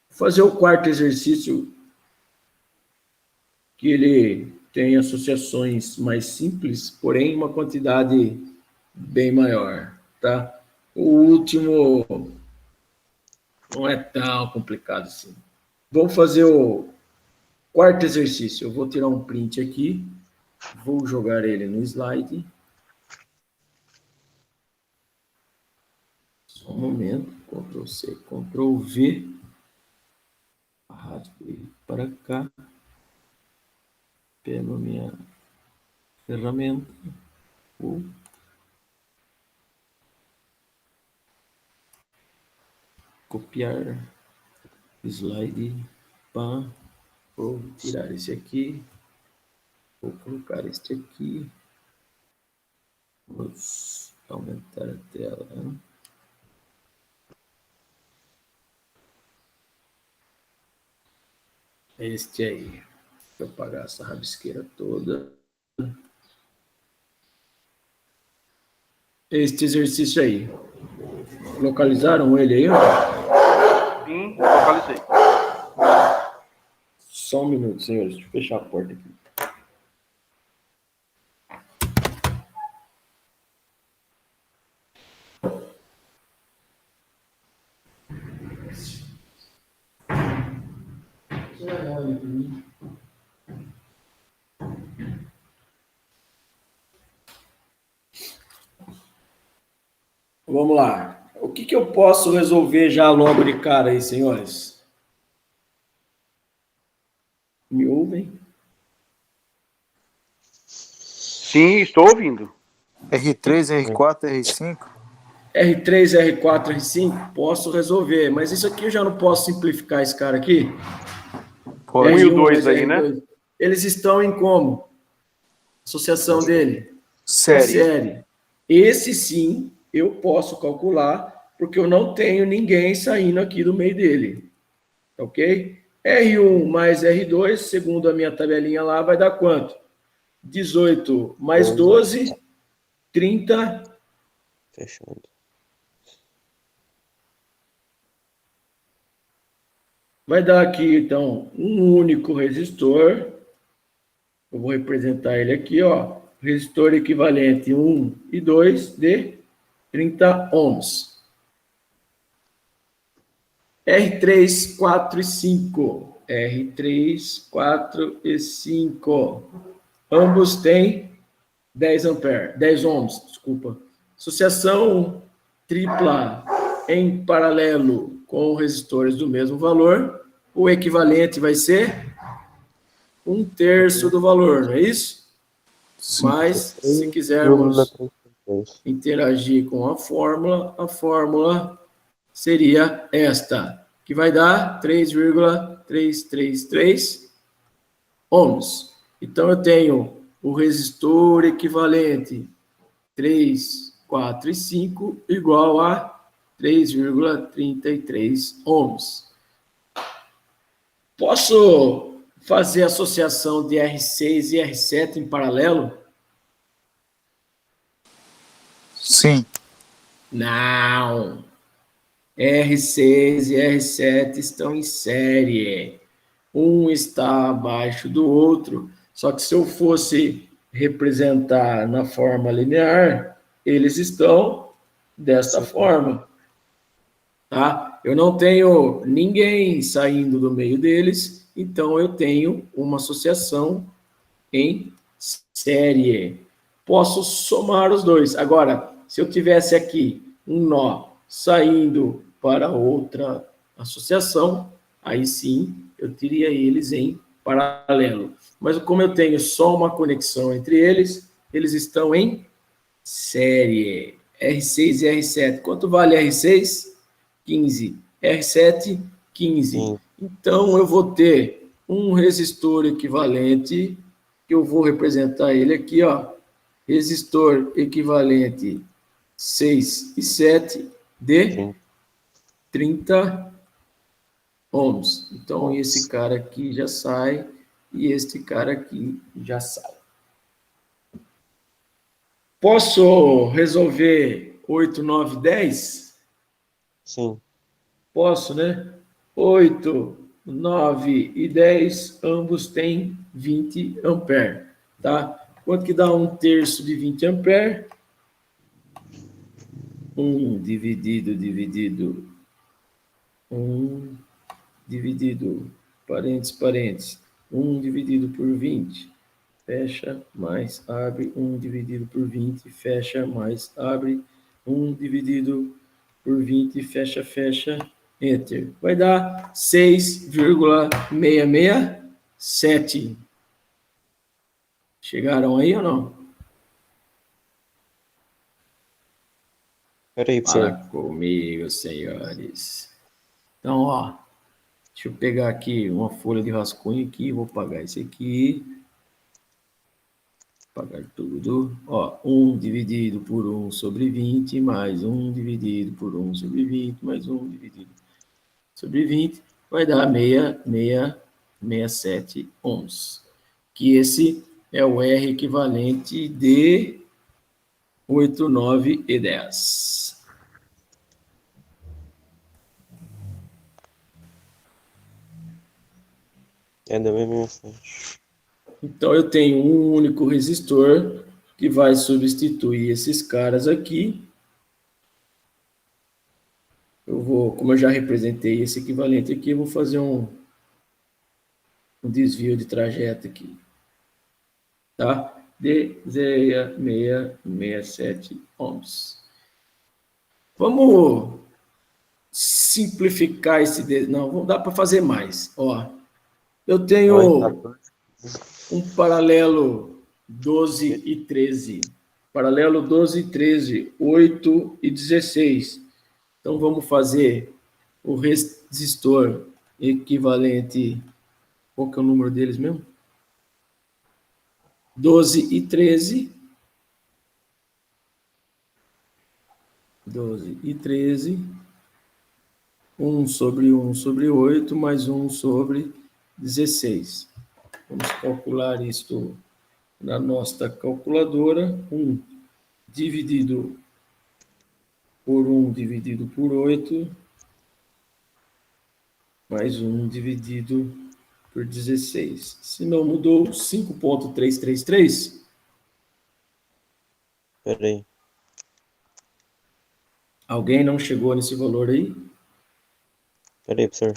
Vou fazer o quarto exercício, que ele tem associações mais simples, porém uma quantidade bem maior, tá? O último não é tão complicado assim. Vamos fazer o quarto exercício. Eu vou tirar um print aqui, vou jogar ele no slide. Só um momento, Ctrl+C, Ctrl+V. Arrasto ele para cá. Pego a minha ferramenta. Copiar. Slide. Pá. Vou tirar esse aqui. Vou colocar este aqui. Vamos aumentar a tela. Este aí. Vou apagar essa rabisqueira toda. Este exercício aí. Localizaram ele aí? Sim, localizei. Só um minuto, senhores. Deixa eu fechar a porta aqui. Vamos lá. O que eu posso resolver já logo de cara aí, senhores? Me ouvem? Sim, estou ouvindo. R3, R4, R5? R3, R4, R5, posso resolver, mas isso aqui eu já não posso simplificar esse cara aqui? Um e o 2 aí, né? Eles estão em como? Associação dele? Série. Esse sim, eu posso calcular, porque eu não tenho ninguém saindo aqui do meio dele. Ok? R1 mais R2, segundo a minha tabelinha lá, vai dar quanto? 18 mais 12, 30. Fechando. Vai dar aqui, então, um único resistor. Eu vou representar ele aqui, ó. Resistor equivalente 1 e 2 de 30 ohms. R3, 4 e 5. R3, 4 e 5. Ambos têm 10 amperes, 10 ohms, desculpa. Associação tripla em paralelo com resistores do mesmo valor, o equivalente vai ser 1/3 do valor, não é isso? Sim. Mas, se quisermos 3,33. interagir com a fórmula seria esta, que vai dar 3,333 ohms. Então, eu tenho o resistor equivalente 3, 4 e 5 igual a 3,33 ohms. Posso fazer associação de R6 e R7 em paralelo? Sim. Não. R6 e R7 estão em série. Um está abaixo do outro. Só que se eu fosse representar na forma linear, eles estão desta forma. Tá? Eu não tenho ninguém saindo do meio deles, então eu tenho uma associação em série. Posso somar os dois. Agora, se eu tivesse aqui um nó saindo para outra associação, aí sim eu teria eles em paralelo. Mas como eu tenho só uma conexão entre eles, eles estão em série. R6 e R7. Quanto vale R6? 15. R7, 15. Sim. Então, eu vou ter um resistor equivalente, que eu vou representar ele aqui, ó. Resistor equivalente 6 e 7 de Sim. 30 ohms. Então, esse cara aqui já sai e este cara aqui já sai. Posso resolver 8, 9, 10? Sim. Posso, né? 8, 9 e 10, ambos têm 20 amperes, tá? Quanto que dá 1/3 de 20 amperes? 1 dividido, 1 dividido, parênteses, 1 dividido por 20, fecha, mais abre, 1 dividido por 20, fecha, mais abre, 1 dividido por 20, fecha, enter. Vai dar 6,667. Chegaram aí ou não? Peraí, Fala professor. comigo, senhores. Então, ó, deixa eu pegar aqui uma folha de rascunho aqui, vou pagar esse aqui. Pagar tudo. Ó, 1 dividido por 1 sobre 20, mais 1 dividido por 1 sobre 20, mais 1 dividido sobre 20, vai dar 6,667 ohms. Que esse é o R equivalente de 8, 9 e 10. É da mesma mensagem. Então, eu tenho um único resistor que vai substituir esses caras aqui. Eu vou, como eu já representei esse equivalente aqui, eu vou fazer um desvio de trajeto aqui. Tá? De 6,667 ohms. Vamos simplificar esse... Não, dá para fazer mais. Ó, eu tenho um paralelo 12 e 13. Paralelo 12 e 13, 8 e 16. Então, vamos fazer o resistor equivalente... Qual que é o número deles mesmo? 12 e 13. 12 e 13. 1 sobre 1 sobre 8, mais 1 sobre 16. Vamos calcular isto na nossa calculadora. 1 dividido por 1 dividido por 8, mais 1 dividido por 16. Se não mudou, 5,333. Peraí. Alguém não chegou nesse valor aí? Peraí, professor.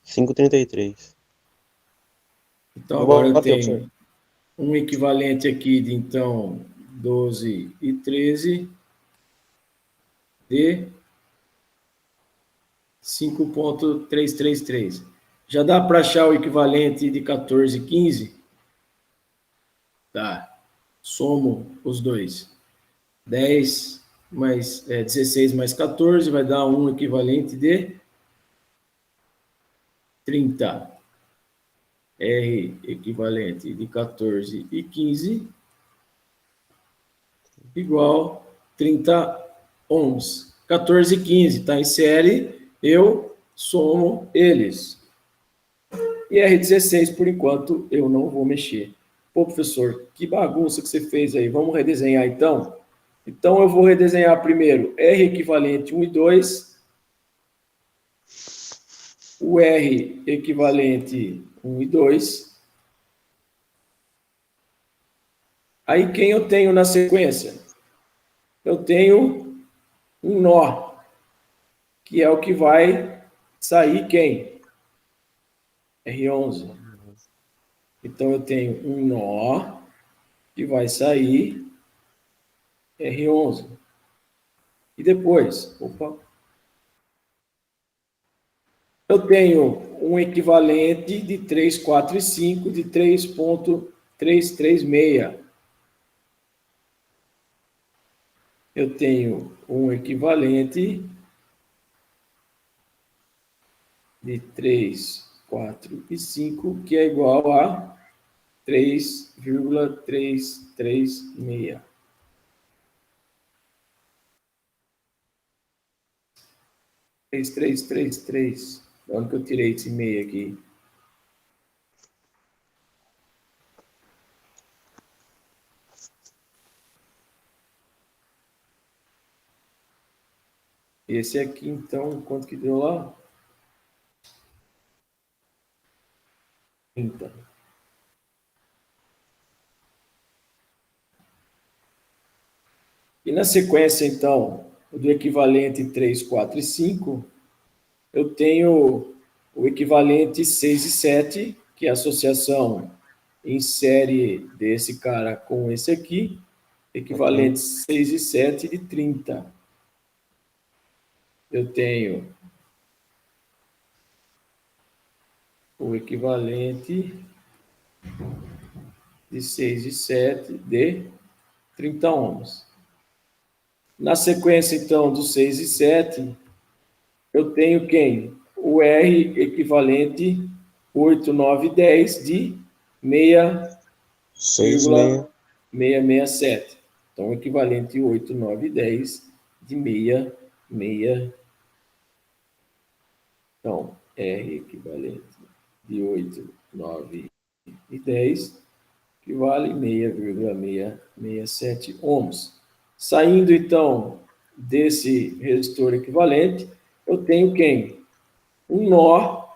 Cinco trinta e três. Então, agora eu Bateu, tenho professor. um equivalente aqui de, então, 12 e 13 de 5,333. Já dá para achar o equivalente de 14 e 15? Tá. Somo os dois. 10 mais 16 mais 14 vai dar um equivalente de 30. R equivalente de 14 e 15 igual 30 ohms. 14 e 15 está em série, eu somo eles. E R16, por enquanto, eu não vou mexer. Pô, professor, que bagunça que você fez aí. Vamos redesenhar, então? Então, eu vou redesenhar primeiro R equivalente 1 e 2, o R equivalente 1 e 2. Aí, quem eu tenho na sequência? Eu tenho um nó, que é o que vai sair quem? R11. Então, eu tenho um nó que vai sair R11. E depois, eu tenho um equivalente de 3, 4 e 5 de 3,336. Eu tenho um equivalente de 3, 4 e 5, que é igual a 3,336. Três, três, três, três. De onde que eu tirei esse meio aqui? Esse aqui, então, quanto que deu lá? 30. E na sequência, então, do equivalente 3, 4 e 5, eu tenho o equivalente 6 e 7, que é a associação em série desse cara com esse aqui, equivalente 6 e 7 de 30. Eu tenho o equivalente de 6 e 7 de 30 ohms. Na sequência, então, do 6 e 7, eu tenho quem? O R equivalente 8, 9, 10 de 6,667. Então, equivalente 8, 9, 10 de 6,6. Então, R equivalente de 8, 9 e 10 equivale 6,667 ohms. Saindo, então, desse resistor equivalente, eu tenho quem? Um nó,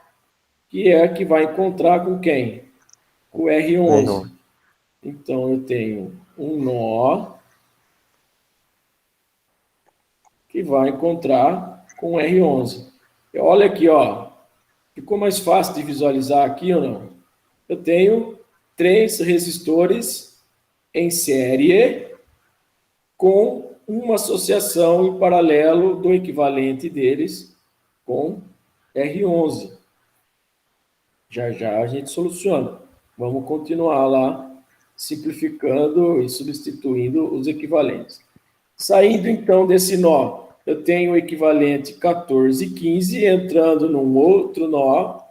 que é que vai encontrar com quem? O R11. Então, eu tenho um nó que vai encontrar com o R11. E olha aqui, ó, ficou mais fácil de visualizar aqui ou não? Eu tenho 3 resistores em série com uma associação em paralelo do equivalente deles com R11. Já já a gente soluciona. Vamos continuar lá, simplificando e substituindo os equivalentes. Saindo, então, desse nó, eu tenho o equivalente 14 e 15, entrando num outro nó.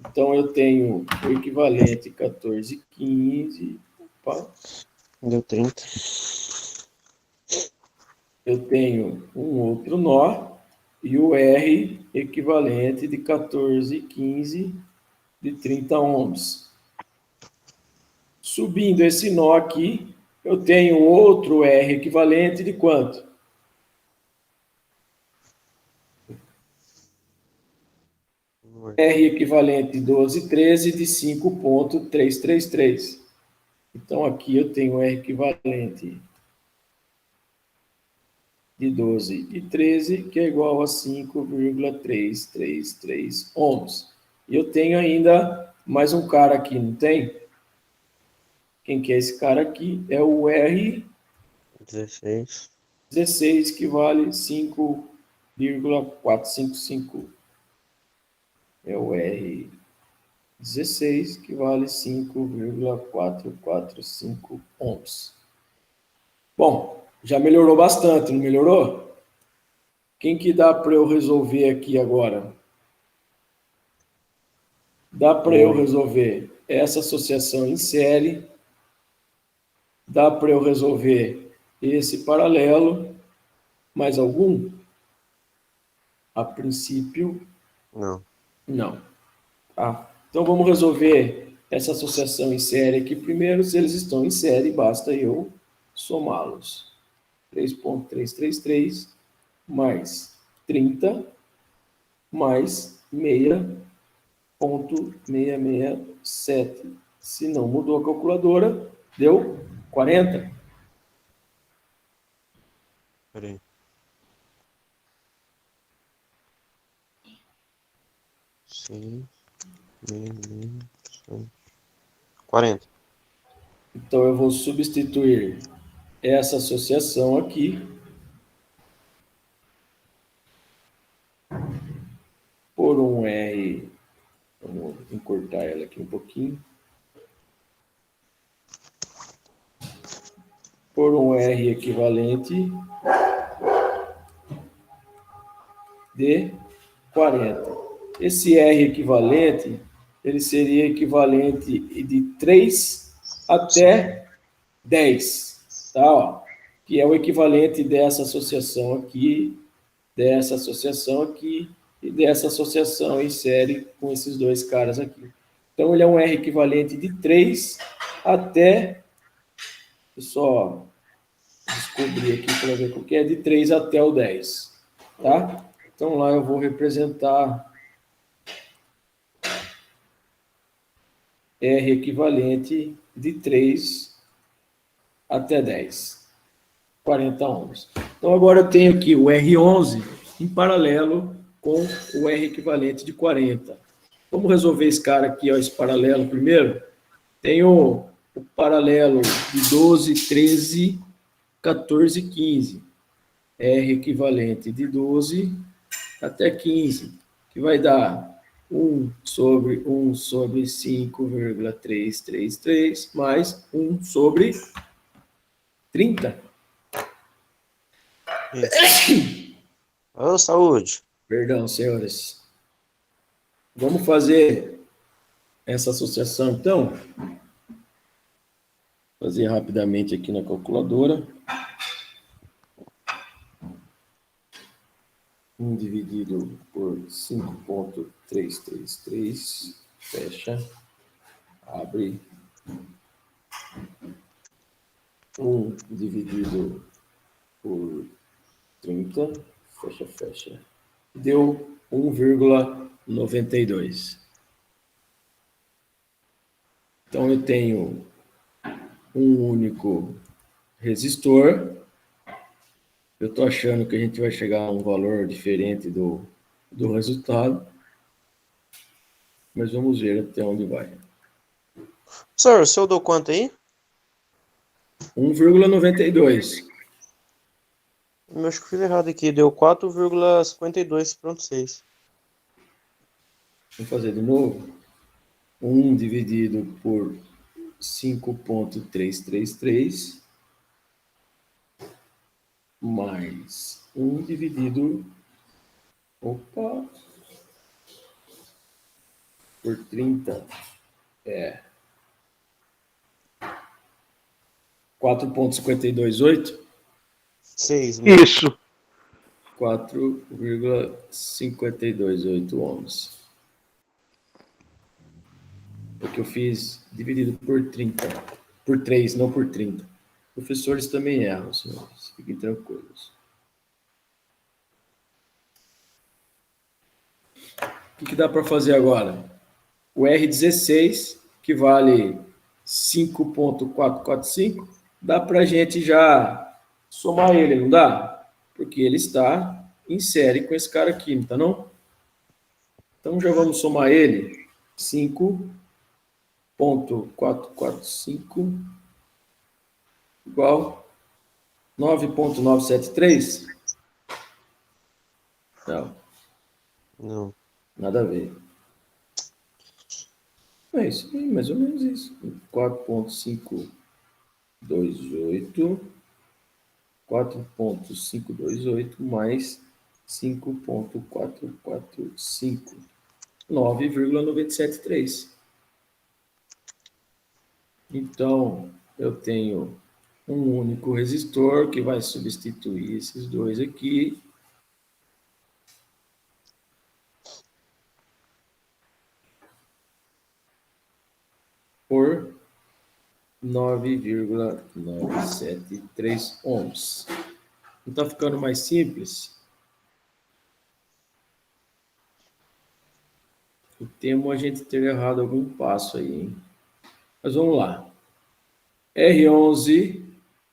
Então, eu tenho o equivalente 14 e 15. Opa. Deu 30. Eu tenho um outro nó e o R equivalente de 14 e 15 de 30 ohms. Subindo esse nó aqui, eu tenho outro R equivalente de quanto? R equivalente 12,13 de 5,333. Então, aqui eu tenho R equivalente de 12 e 13, que é igual a 5,333 ohms. E eu tenho ainda mais um cara aqui, não tem? Quem que é esse cara aqui? É o R16, 16. que vale 5,455. É o R16, que vale 5,445 ohms. Bom, já melhorou bastante, não melhorou? Quem que dá para eu resolver aqui agora? Dá para eu resolver essa associação em série, dá para eu resolver esse paralelo, mais algum? A princípio, Não. não. Tá? Então vamos resolver essa associação em série aqui primeiro. Se eles estão em série, basta eu somá-los. 3,333 mais 30 mais 6,667. Se não mudou a calculadora, deu 40. Peraí. Sim. 40. Então eu vou substituir essa associação aqui por um R. Vamos encurtar ela aqui um pouquinho. Por um R equivalente de 40. Esse R equivalente, ele seria equivalente de 3 até 10, tá? Ó, que é o equivalente dessa associação aqui e dessa associação em série com esses dois caras aqui. Então, ele é um R equivalente de 3 até... Eu só descobrir aqui para ver o que é, de 3 até o 10, tá? Então, lá eu vou representar R equivalente de 3 até 10, 40 ohms. Então, agora eu tenho aqui o R11 em paralelo com o R equivalente de 40. Vamos resolver esse cara aqui, ó, esse paralelo primeiro. Tenho o paralelo de 12, 13, 14 e 15. R equivalente de 12 até 15, que vai dar 1 sobre 5,333 mais 1 sobre 30. Isso. Ô, saúde. Perdão, senhores. Vamos fazer essa associação, então. Fazer rapidamente aqui na calculadora. 1 dividido por 5,333, fecha, abre. 1 dividido por 30, fecha, fecha. Deu 1,92. Então, eu tenho um único resistor. Eu estou achando que a gente vai chegar a um valor diferente do resultado, mas vamos ver até onde vai. Senhor, o senhor deu quanto aí? 1,92. Eu acho que eu fiz errado aqui. Deu 4,52,6. Vamos fazer de novo. 1 dividido por 5,333 mais 1 dividido por 30 é 4,528. 6. Isso. 4,528 ohms. Porque eu fiz dividido por 30. Por 3, não por 30. Professores também erram, senhores. Fiquem tranquilos. que dá para fazer agora? O R16, que vale 5.445, dá para a gente já somar ele, não dá? Porque ele está em série com esse cara aqui, não está não? Então já vamos somar ele. 5.445 igual 9.973? Não, Não. nada a ver. É isso aí, mais ou menos isso. 4.528 4.528 mais 5.445, 9,973. Então, eu tenho um único resistor que vai substituir esses dois aqui. Por 9,973 ohms. Não está ficando mais simples? Eu temo a gente ter errado algum passo aí, hein? Mas vamos lá. R11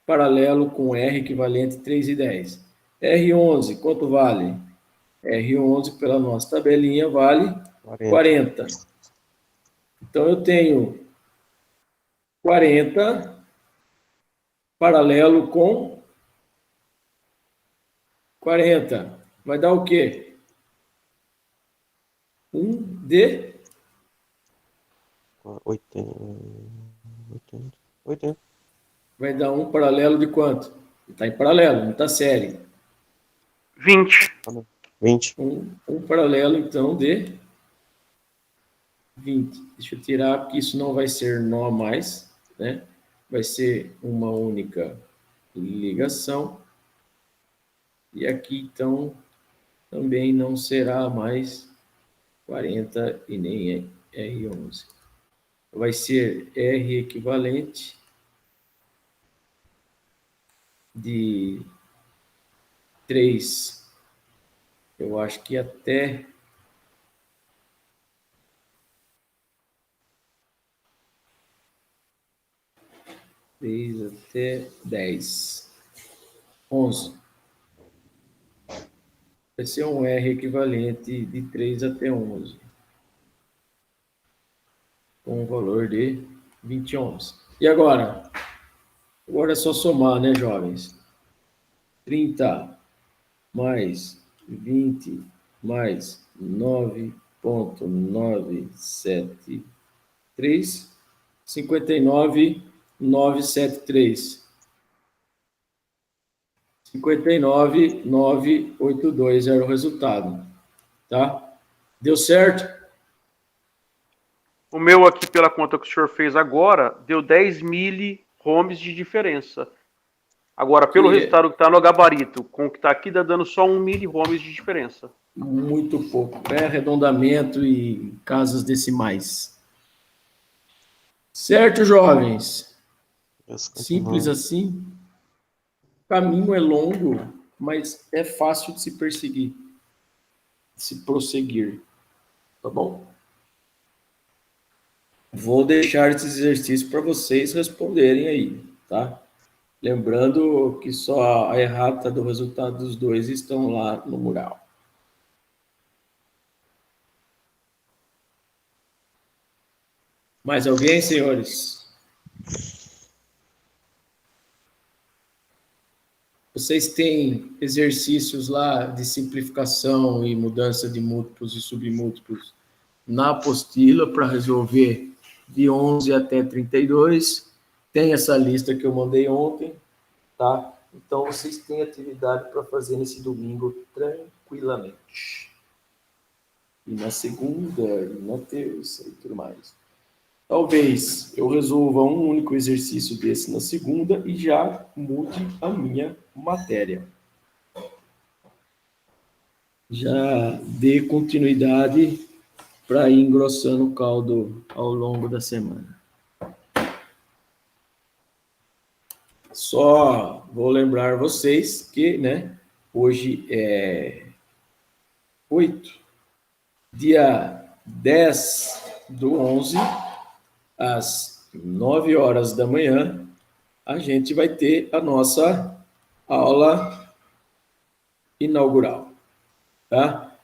paralelo com R equivalente 3,10. R11, quanto vale? R11, pela nossa tabelinha, vale 40. Então, eu tenho 40 paralelo com 40. Vai dar o quê? 1 de 80. vai dar um paralelo de quanto? Está em paralelo, não está série. 20. 20. Um paralelo, então, de 20. Deixa eu tirar, porque isso não vai ser nó mais, né? Vai ser uma única ligação. E aqui, então, também não será mais 40 e nem R11. Vai ser R equivalente de 3, eu acho que até 3 até 10. 11. Vai ser um R equivalente de 3 até 11. Com um valor de 20 ohms. E agora? Agora é só somar, né, jovens? 30 mais 20 mais 9,973, 59,973. 59,982 era o resultado. Tá? Deu certo? O meu aqui, pela conta que o senhor fez agora, deu 10 mili-ohms de diferença. Agora, pelo resultado que está no gabarito, com o que está aqui, está dando só 1 mili-ohms de diferença. Muito pouco. É arredondamento e casas decimais. Certo, jovens? Simples assim. O caminho é longo, mas é fácil de se perseguir, de se prosseguir. Tá bom? Vou deixar esse exercício para vocês responderem aí, tá? Lembrando que só a errata do resultado dos dois estão lá no mural. Mais alguém, senhores? Vocês têm exercícios lá de simplificação e mudança de múltiplos e submúltiplos na apostila para resolver de 11 até 32. Tem essa lista que eu mandei ontem, tá? Então, vocês têm atividade para fazer nesse domingo tranquilamente. E na segunda, e na terça e tudo mais. Talvez eu resolva um único exercício desse na segunda e já mude a minha matéria. Já dê continuidade para ir engrossando o caldo ao longo da semana. Só vou lembrar vocês que, né, hoje é 8. dia 10/11, às 9 horas da manhã, a gente vai ter a nossa aula inaugural, tá?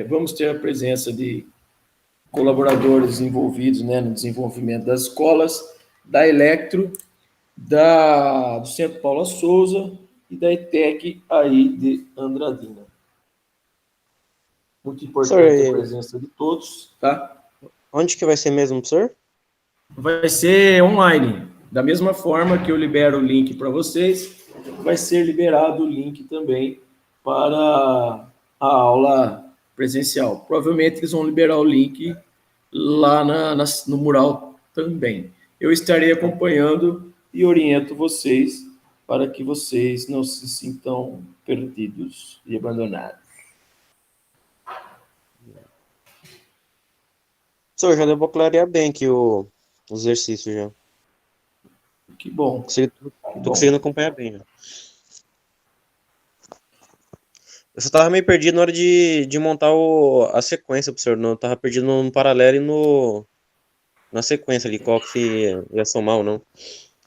Vamos ter a presença de colaboradores envolvidos, né, no desenvolvimento das escolas, da Electro, do Centro Paula Souza e da ETEC aí de Andradina. Muito importante a presença de todos, tá? Onde que vai ser mesmo, professor? Vai ser online. Da mesma forma que eu libero o link para vocês, vai ser liberado o link também para a aula presencial. Provavelmente eles vão liberar o link lá no mural também. Eu estarei acompanhando e oriento vocês para que vocês não se sintam perdidos e abandonados. Professor, já deu para clarear bem aqui o exercício já. Que bom. Tô conseguindo acompanhar bem já. Eu só tava meio perdido na hora de montar a sequência, professor. Não, eu tava perdido no paralelo e na sequência ali, qual que ia somar ou não.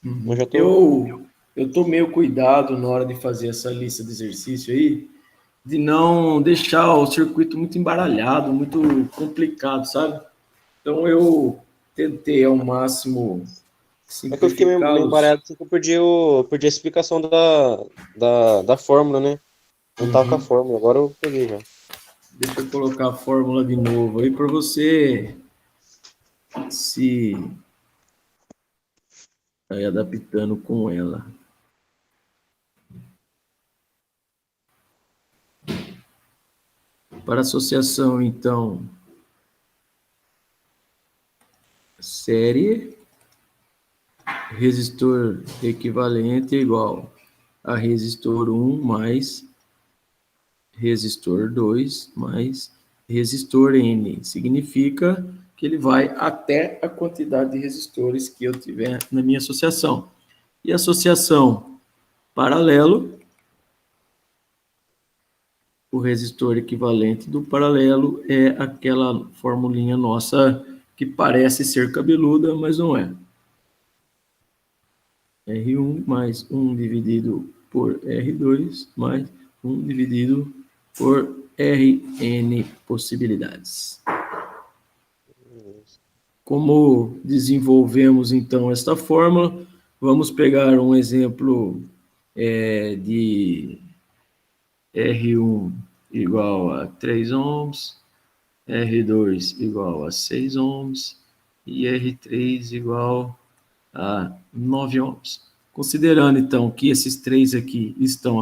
Mas já tô... Eu tomei o cuidado na hora de fazer essa lista de exercício aí, de não deixar o circuito muito embaralhado, muito complicado, sabe? Então eu tentei ao máximo É que eu fiquei meio embaralhado, porque eu perdi a explicação da fórmula, né? Não tava com a fórmula, agora eu peguei já. Deixa eu colocar a fórmula de novo aí para você se ir adaptando com ela. Para associação, então, série, resistor equivalente é igual a resistor 1 mais resistor 2 mais resistor N. Significa que ele vai até a quantidade de resistores que eu tiver na minha associação. E associação paralelo, o resistor equivalente do paralelo é aquela formulinha nossa que parece ser cabeluda, mas não é. R1 mais 1 dividido por R2 mais 1 dividido por Rn possibilidades. Como desenvolvemos, então, esta fórmula, vamos pegar um exemplo de R1 igual a 3 ohms, R2 igual a 6 ohms e R3 igual a 9 ohms. Considerando, então, que esses três aqui estão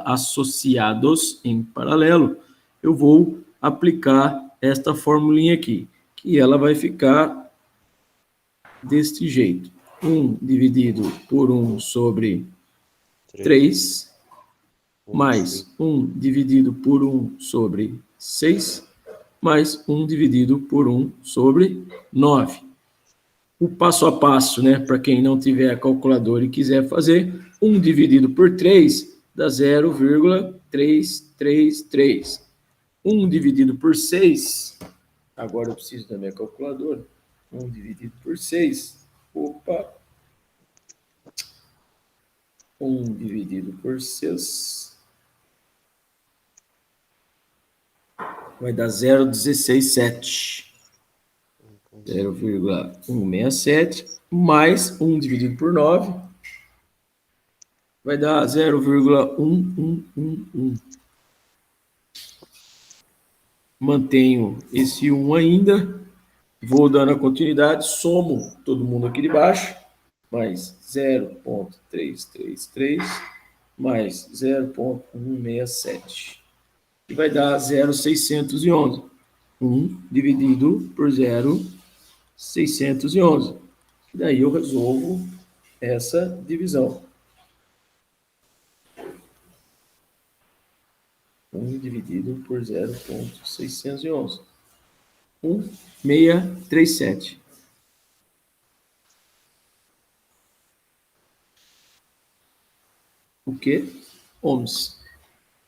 associados em paralelo, eu vou aplicar esta formulinha aqui, que ela vai ficar deste jeito. 1 dividido por 1 sobre 3, mais 1 dividido por 1 sobre 6, mais 1 dividido por 1 sobre 9. O passo a passo, né, para quem não tiver calculador e quiser fazer, 1 dividido por 3 dá 0,333. 1 dividido por 6, agora eu preciso da minha calculadora, 1 dividido por 6, 1 dividido por 6 vai dar 0,167. 0,167 mais 1 dividido por 9 vai dar 0,1111. Mantenho esse 1 ainda, vou dando a continuidade, somo todo mundo aqui de baixo, mais 0,333 mais 0,167, que vai dar 0,611. 1 dividido por 0,611. Daí eu resolvo essa divisão. 1 dividido por 0,611. 1,637. O quê? Ohms.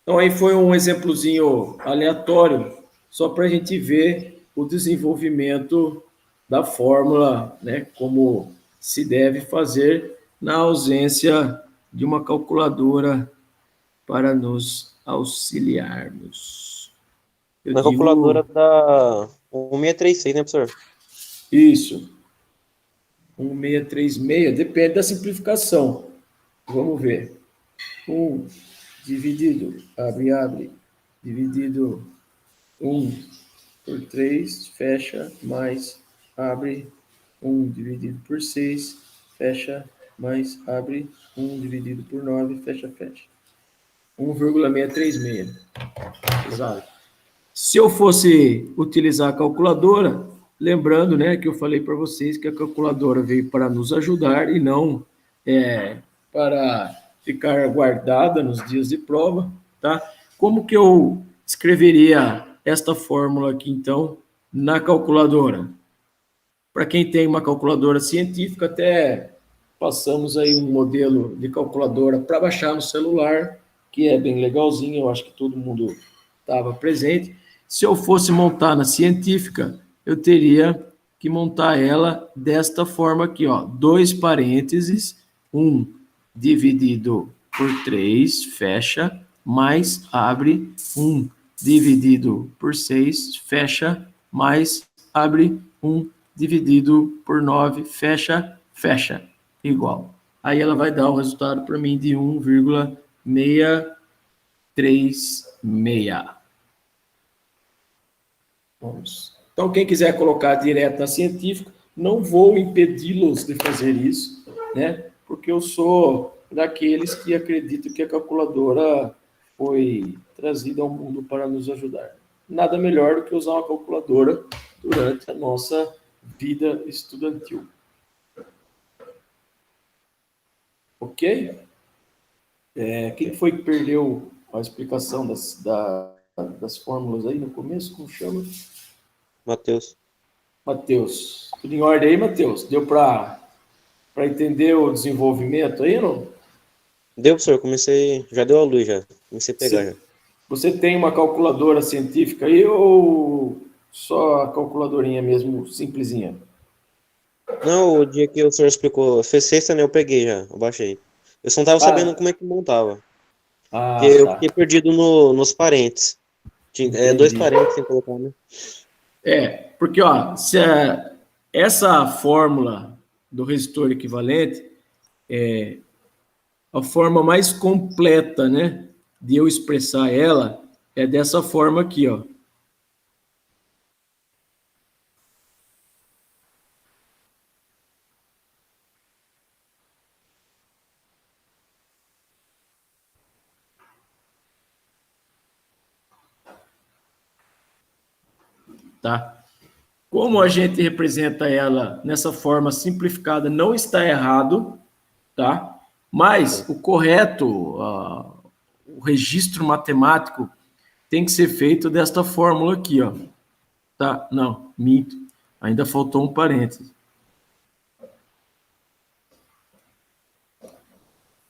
Então aí foi um exemplozinho aleatório só para a gente ver o desenvolvimento da fórmula, né, como se deve fazer na ausência de uma calculadora para nos auxiliarmos. Na calculadora da 1636, né, professor? Isso. 1636, depende da simplificação. Vamos ver. 1 dividido, abre, dividido 1 por 3, fecha, mais, abre, 1 dividido por 6, fecha, mais, abre, 1 dividido por 9, fecha. 1,636. Exato. Se eu fosse utilizar a calculadora, lembrando, né, que eu falei para vocês que a calculadora veio para nos ajudar e não para ficar guardada nos dias de prova, tá? Como que eu escreveria esta fórmula aqui, então, na calculadora? Para quem tem uma calculadora científica, até passamos aí um modelo de calculadora para baixar no celular, que é bem legalzinho, eu acho que todo mundo estava presente. Se eu fosse montar na científica, eu teria que montar ela desta forma aqui, ó, 2 parênteses, 1 dividido por 3, fecha, mais, abre, 1 dividido por 6, fecha, mais, abre, 1 dividido por 9, fecha, igual. Aí ela vai dar o resultado para mim de 1,636. Vamos. Então, quem quiser colocar direto na científica, não vou impedi-los de fazer isso, né? Porque eu sou daqueles que acreditam que a calculadora foi trazida ao mundo para nos ajudar. Nada melhor do que usar uma calculadora durante a nossa vida estudantil. Ok? Quem foi que perdeu a explicação das fórmulas aí no começo? Como chama? Matheus. Tudo em ordem aí, Matheus? Deu para entender o desenvolvimento aí, não? Deu, professor, já deu a luz já, comecei a pegar já. Você tem uma calculadora científica aí ou só a calculadorinha mesmo, simplesinha? Não, o dia que o senhor explicou, fez sexta, né, eu peguei já, eu baixei. Eu só não tava sabendo como é que montava. Porque eu fiquei perdido nos parênteses. Tinha 2 parênteses sem colocar, né? Porque, ó, se essa fórmula do resistor equivalente é a forma mais completa, né, de eu expressar ela, é dessa forma aqui, ó. Tá? Como a gente representa ela nessa forma simplificada, não está errado, tá? Mas o correto, o registro matemático tem que ser feito desta fórmula aqui, ó. Tá? Não, minto. Ainda faltou um parênteses.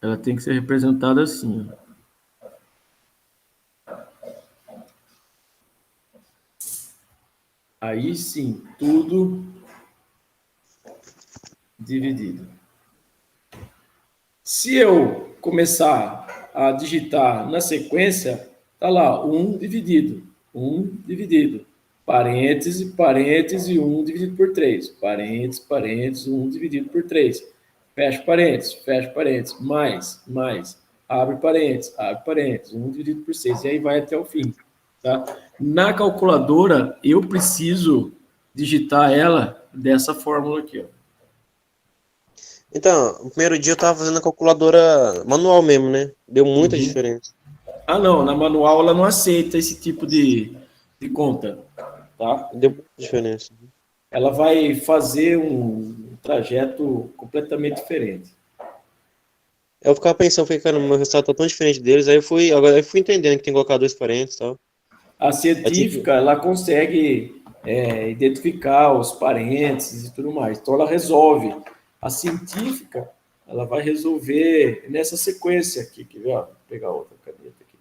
Ela tem que ser representada assim, ó. Aí sim, tudo dividido. Se eu começar a digitar na sequência, tá lá, 1 dividido, parêntese, parêntese, 1 dividido por 3, parêntese, parêntese, 1 dividido por 3, fecha parêntese, mais, abre parêntese, 1 dividido por 6, e aí vai até o fim, tá? Na calculadora, eu preciso digitar ela dessa fórmula aqui, ó. Então, o primeiro dia eu tava fazendo a calculadora manual mesmo, né? Deu muita diferença. Ah, não, na manual ela não aceita esse tipo de conta, tá? Deu muita diferença. Ela vai fazer um trajeto completamente diferente. Eu ficava pensando, cara, meu resultado tá tão diferente deles, agora eu fui entendendo que tem que colocar 2 parênteses e tal. A científica, ela consegue identificar os parênteses e tudo mais, então ela resolve. A científica, ela vai resolver nessa sequência aqui, quer ver? Vou pegar outra caneta aqui.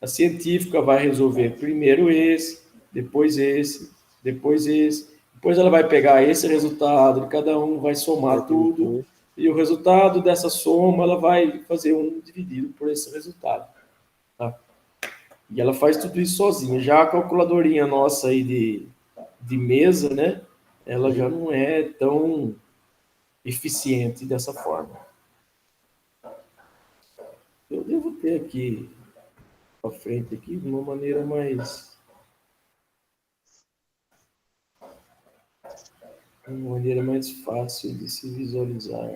A científica vai resolver primeiro esse, depois esse, depois esse. Depois ela vai pegar esse resultado de cada um, vai somar tudo, e o resultado dessa soma ela vai fazer um dividido por esse resultado. Tá? E ela faz tudo isso sozinha. Já a calculadorinha nossa aí de mesa, né? Ela já não é tão eficiente dessa forma. Eu devo ter aqui para frente aqui de uma maneira mais fácil de se visualizar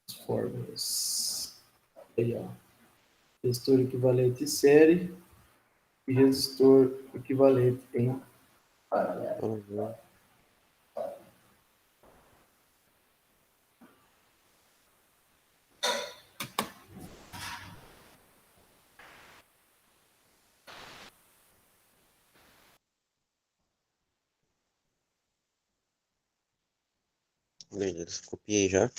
as fórmulas. Aí, ó. Resistor equivalente em série e resistor equivalente em paralelo. Beleza, copiei já.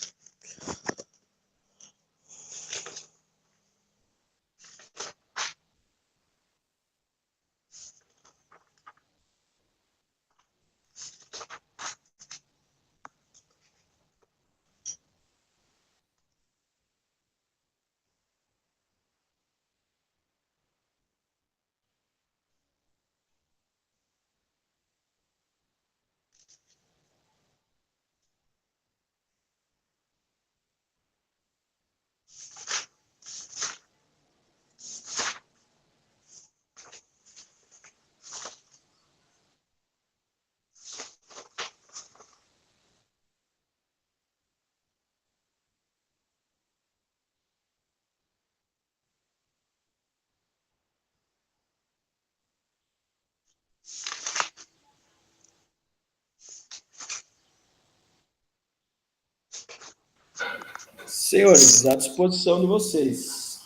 Senhores, à disposição de vocês.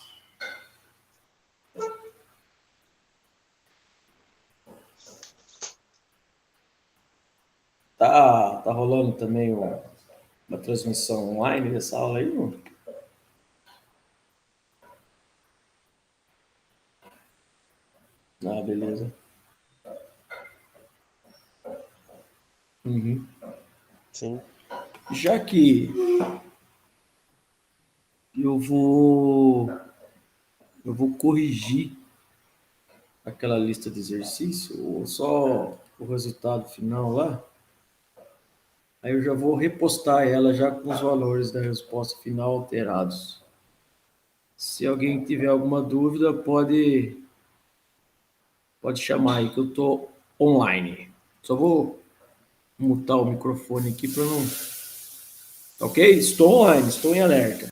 Tá rolando também uma transmissão online dessa aula aí, não? Ah, beleza. Uhum. Sim. Já que eu vou corrigir aquela lista de exercício, ou só o resultado final lá, aí eu já vou repostar ela já com os valores da resposta final alterados. Se alguém tiver alguma dúvida, pode chamar aí que eu tô online. Só vou mutar o microfone aqui para não. Ok? Estou online, estou em alerta.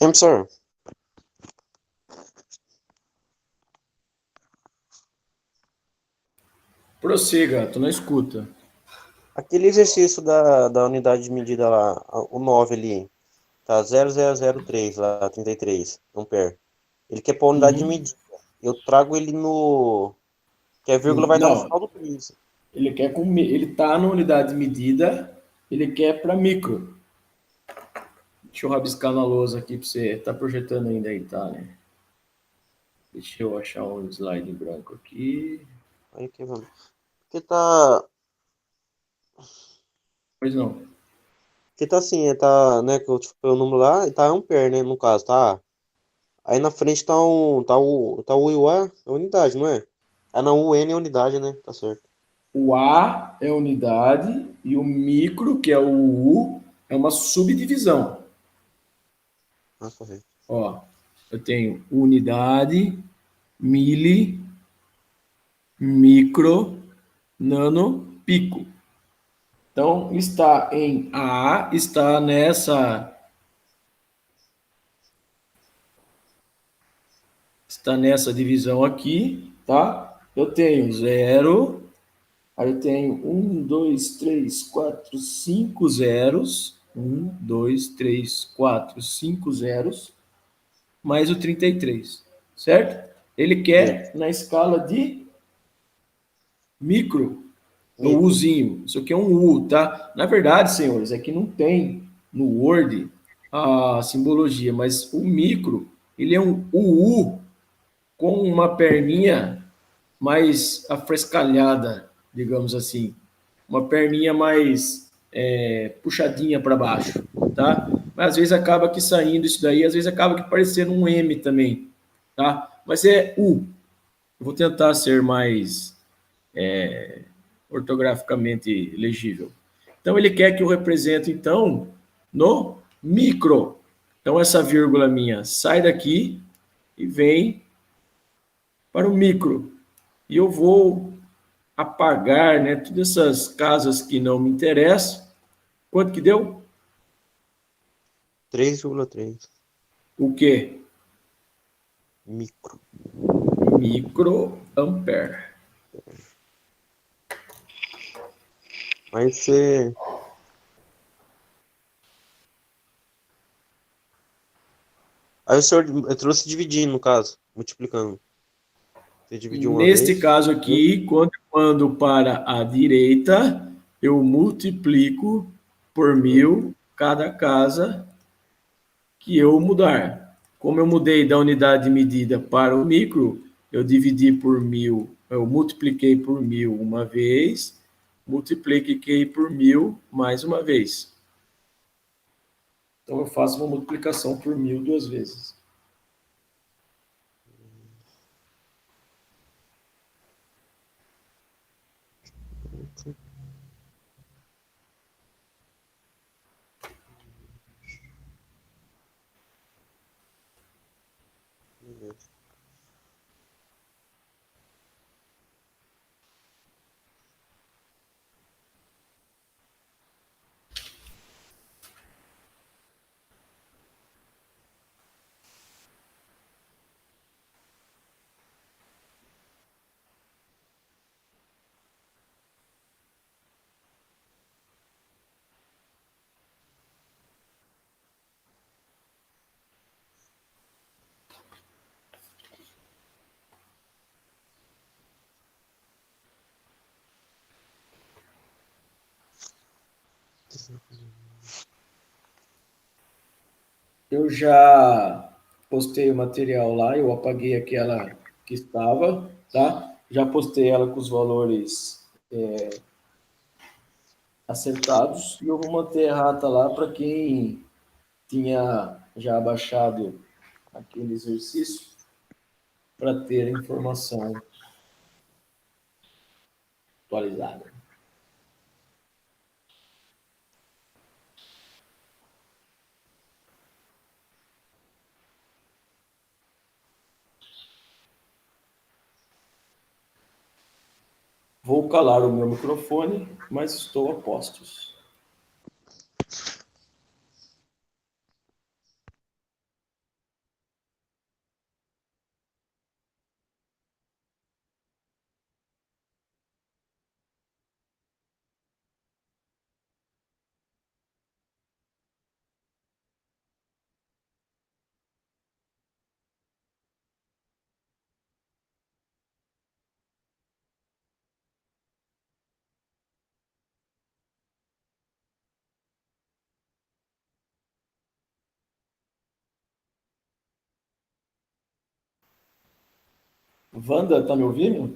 Professor, Prossiga, tô na escuta. aquele exercício da unidade de medida lá, o 9 ali, tá 0,003 lá, 33 ampere. Ele quer pôr a unidade de Uhum. medida. Eu trago ele no... Que a vírgula vai estar no Não, final do piso. ele tá na unidade de medida, ele quer para micro. Deixa eu rabiscar na lousa aqui para você. Tá projetando ainda aí, tá, né? Deixa eu achar um slide em branco aqui. Aí que vamos. Porque tá... Pois não. Porque tá assim, tá, né, que eu tipo, o número lá, e tá ampere, né, no caso, tá? Aí na frente tá o UA, é unidade, não é? Ah, não, o N é unidade, né? Tá certo. O A é unidade e o micro, que é o U, é uma subdivisão. Ah, correto. Ó, eu tenho unidade, mili, micro, nano, pico. Então, está em A, está nessa divisão aqui, tá? Eu tenho zero, aí eu tenho 5 zeros. 5 zeros, mais o 33, certo? Ele Certo. quer na escala de micro, o Micro. Uzinho. Isso aqui é um U, tá? Na verdade, senhores, é que não tem no Word a simbologia, mas o micro, ele é um UU com uma perninha mais afrescalhada, digamos assim. Uma perninha mais puxadinha para baixo, tá? Mas às vezes acaba que saindo isso daí, às vezes acaba que parecendo um M também, tá? Mas é U. Eu vou tentar ser mais ortograficamente legível. Então ele quer que eu represente então no micro. Então essa vírgula minha sai daqui e vem para o micro. E eu vou apagar, né, todas essas casas que não me interessam. Quanto que deu? 3,3. O quê? Micro. Microampere. Aí você... Aí o senhor eu trouxe dividindo, no caso, multiplicando. Você dividiu uma Neste vez. caso aqui, quando eu ando para a direita, eu multiplico por 1.000 cada casa que eu mudar. Como eu mudei da unidade de medida para o micro, eu dividi por 1.000, eu multipliquei por 1.000 uma vez, multipliquei por 1.000 mais uma vez. Então eu faço uma multiplicação por 1.000 duas vezes. Eu já postei o material lá, eu apaguei aquela que estava, tá? Já postei ela com os valores acertados e eu vou manter a errata lá para quem tinha já baixado aquele exercício para ter a informação atualizada. Vou calar o meu microfone, mas estou a postos. Wanda, tá me ouvindo?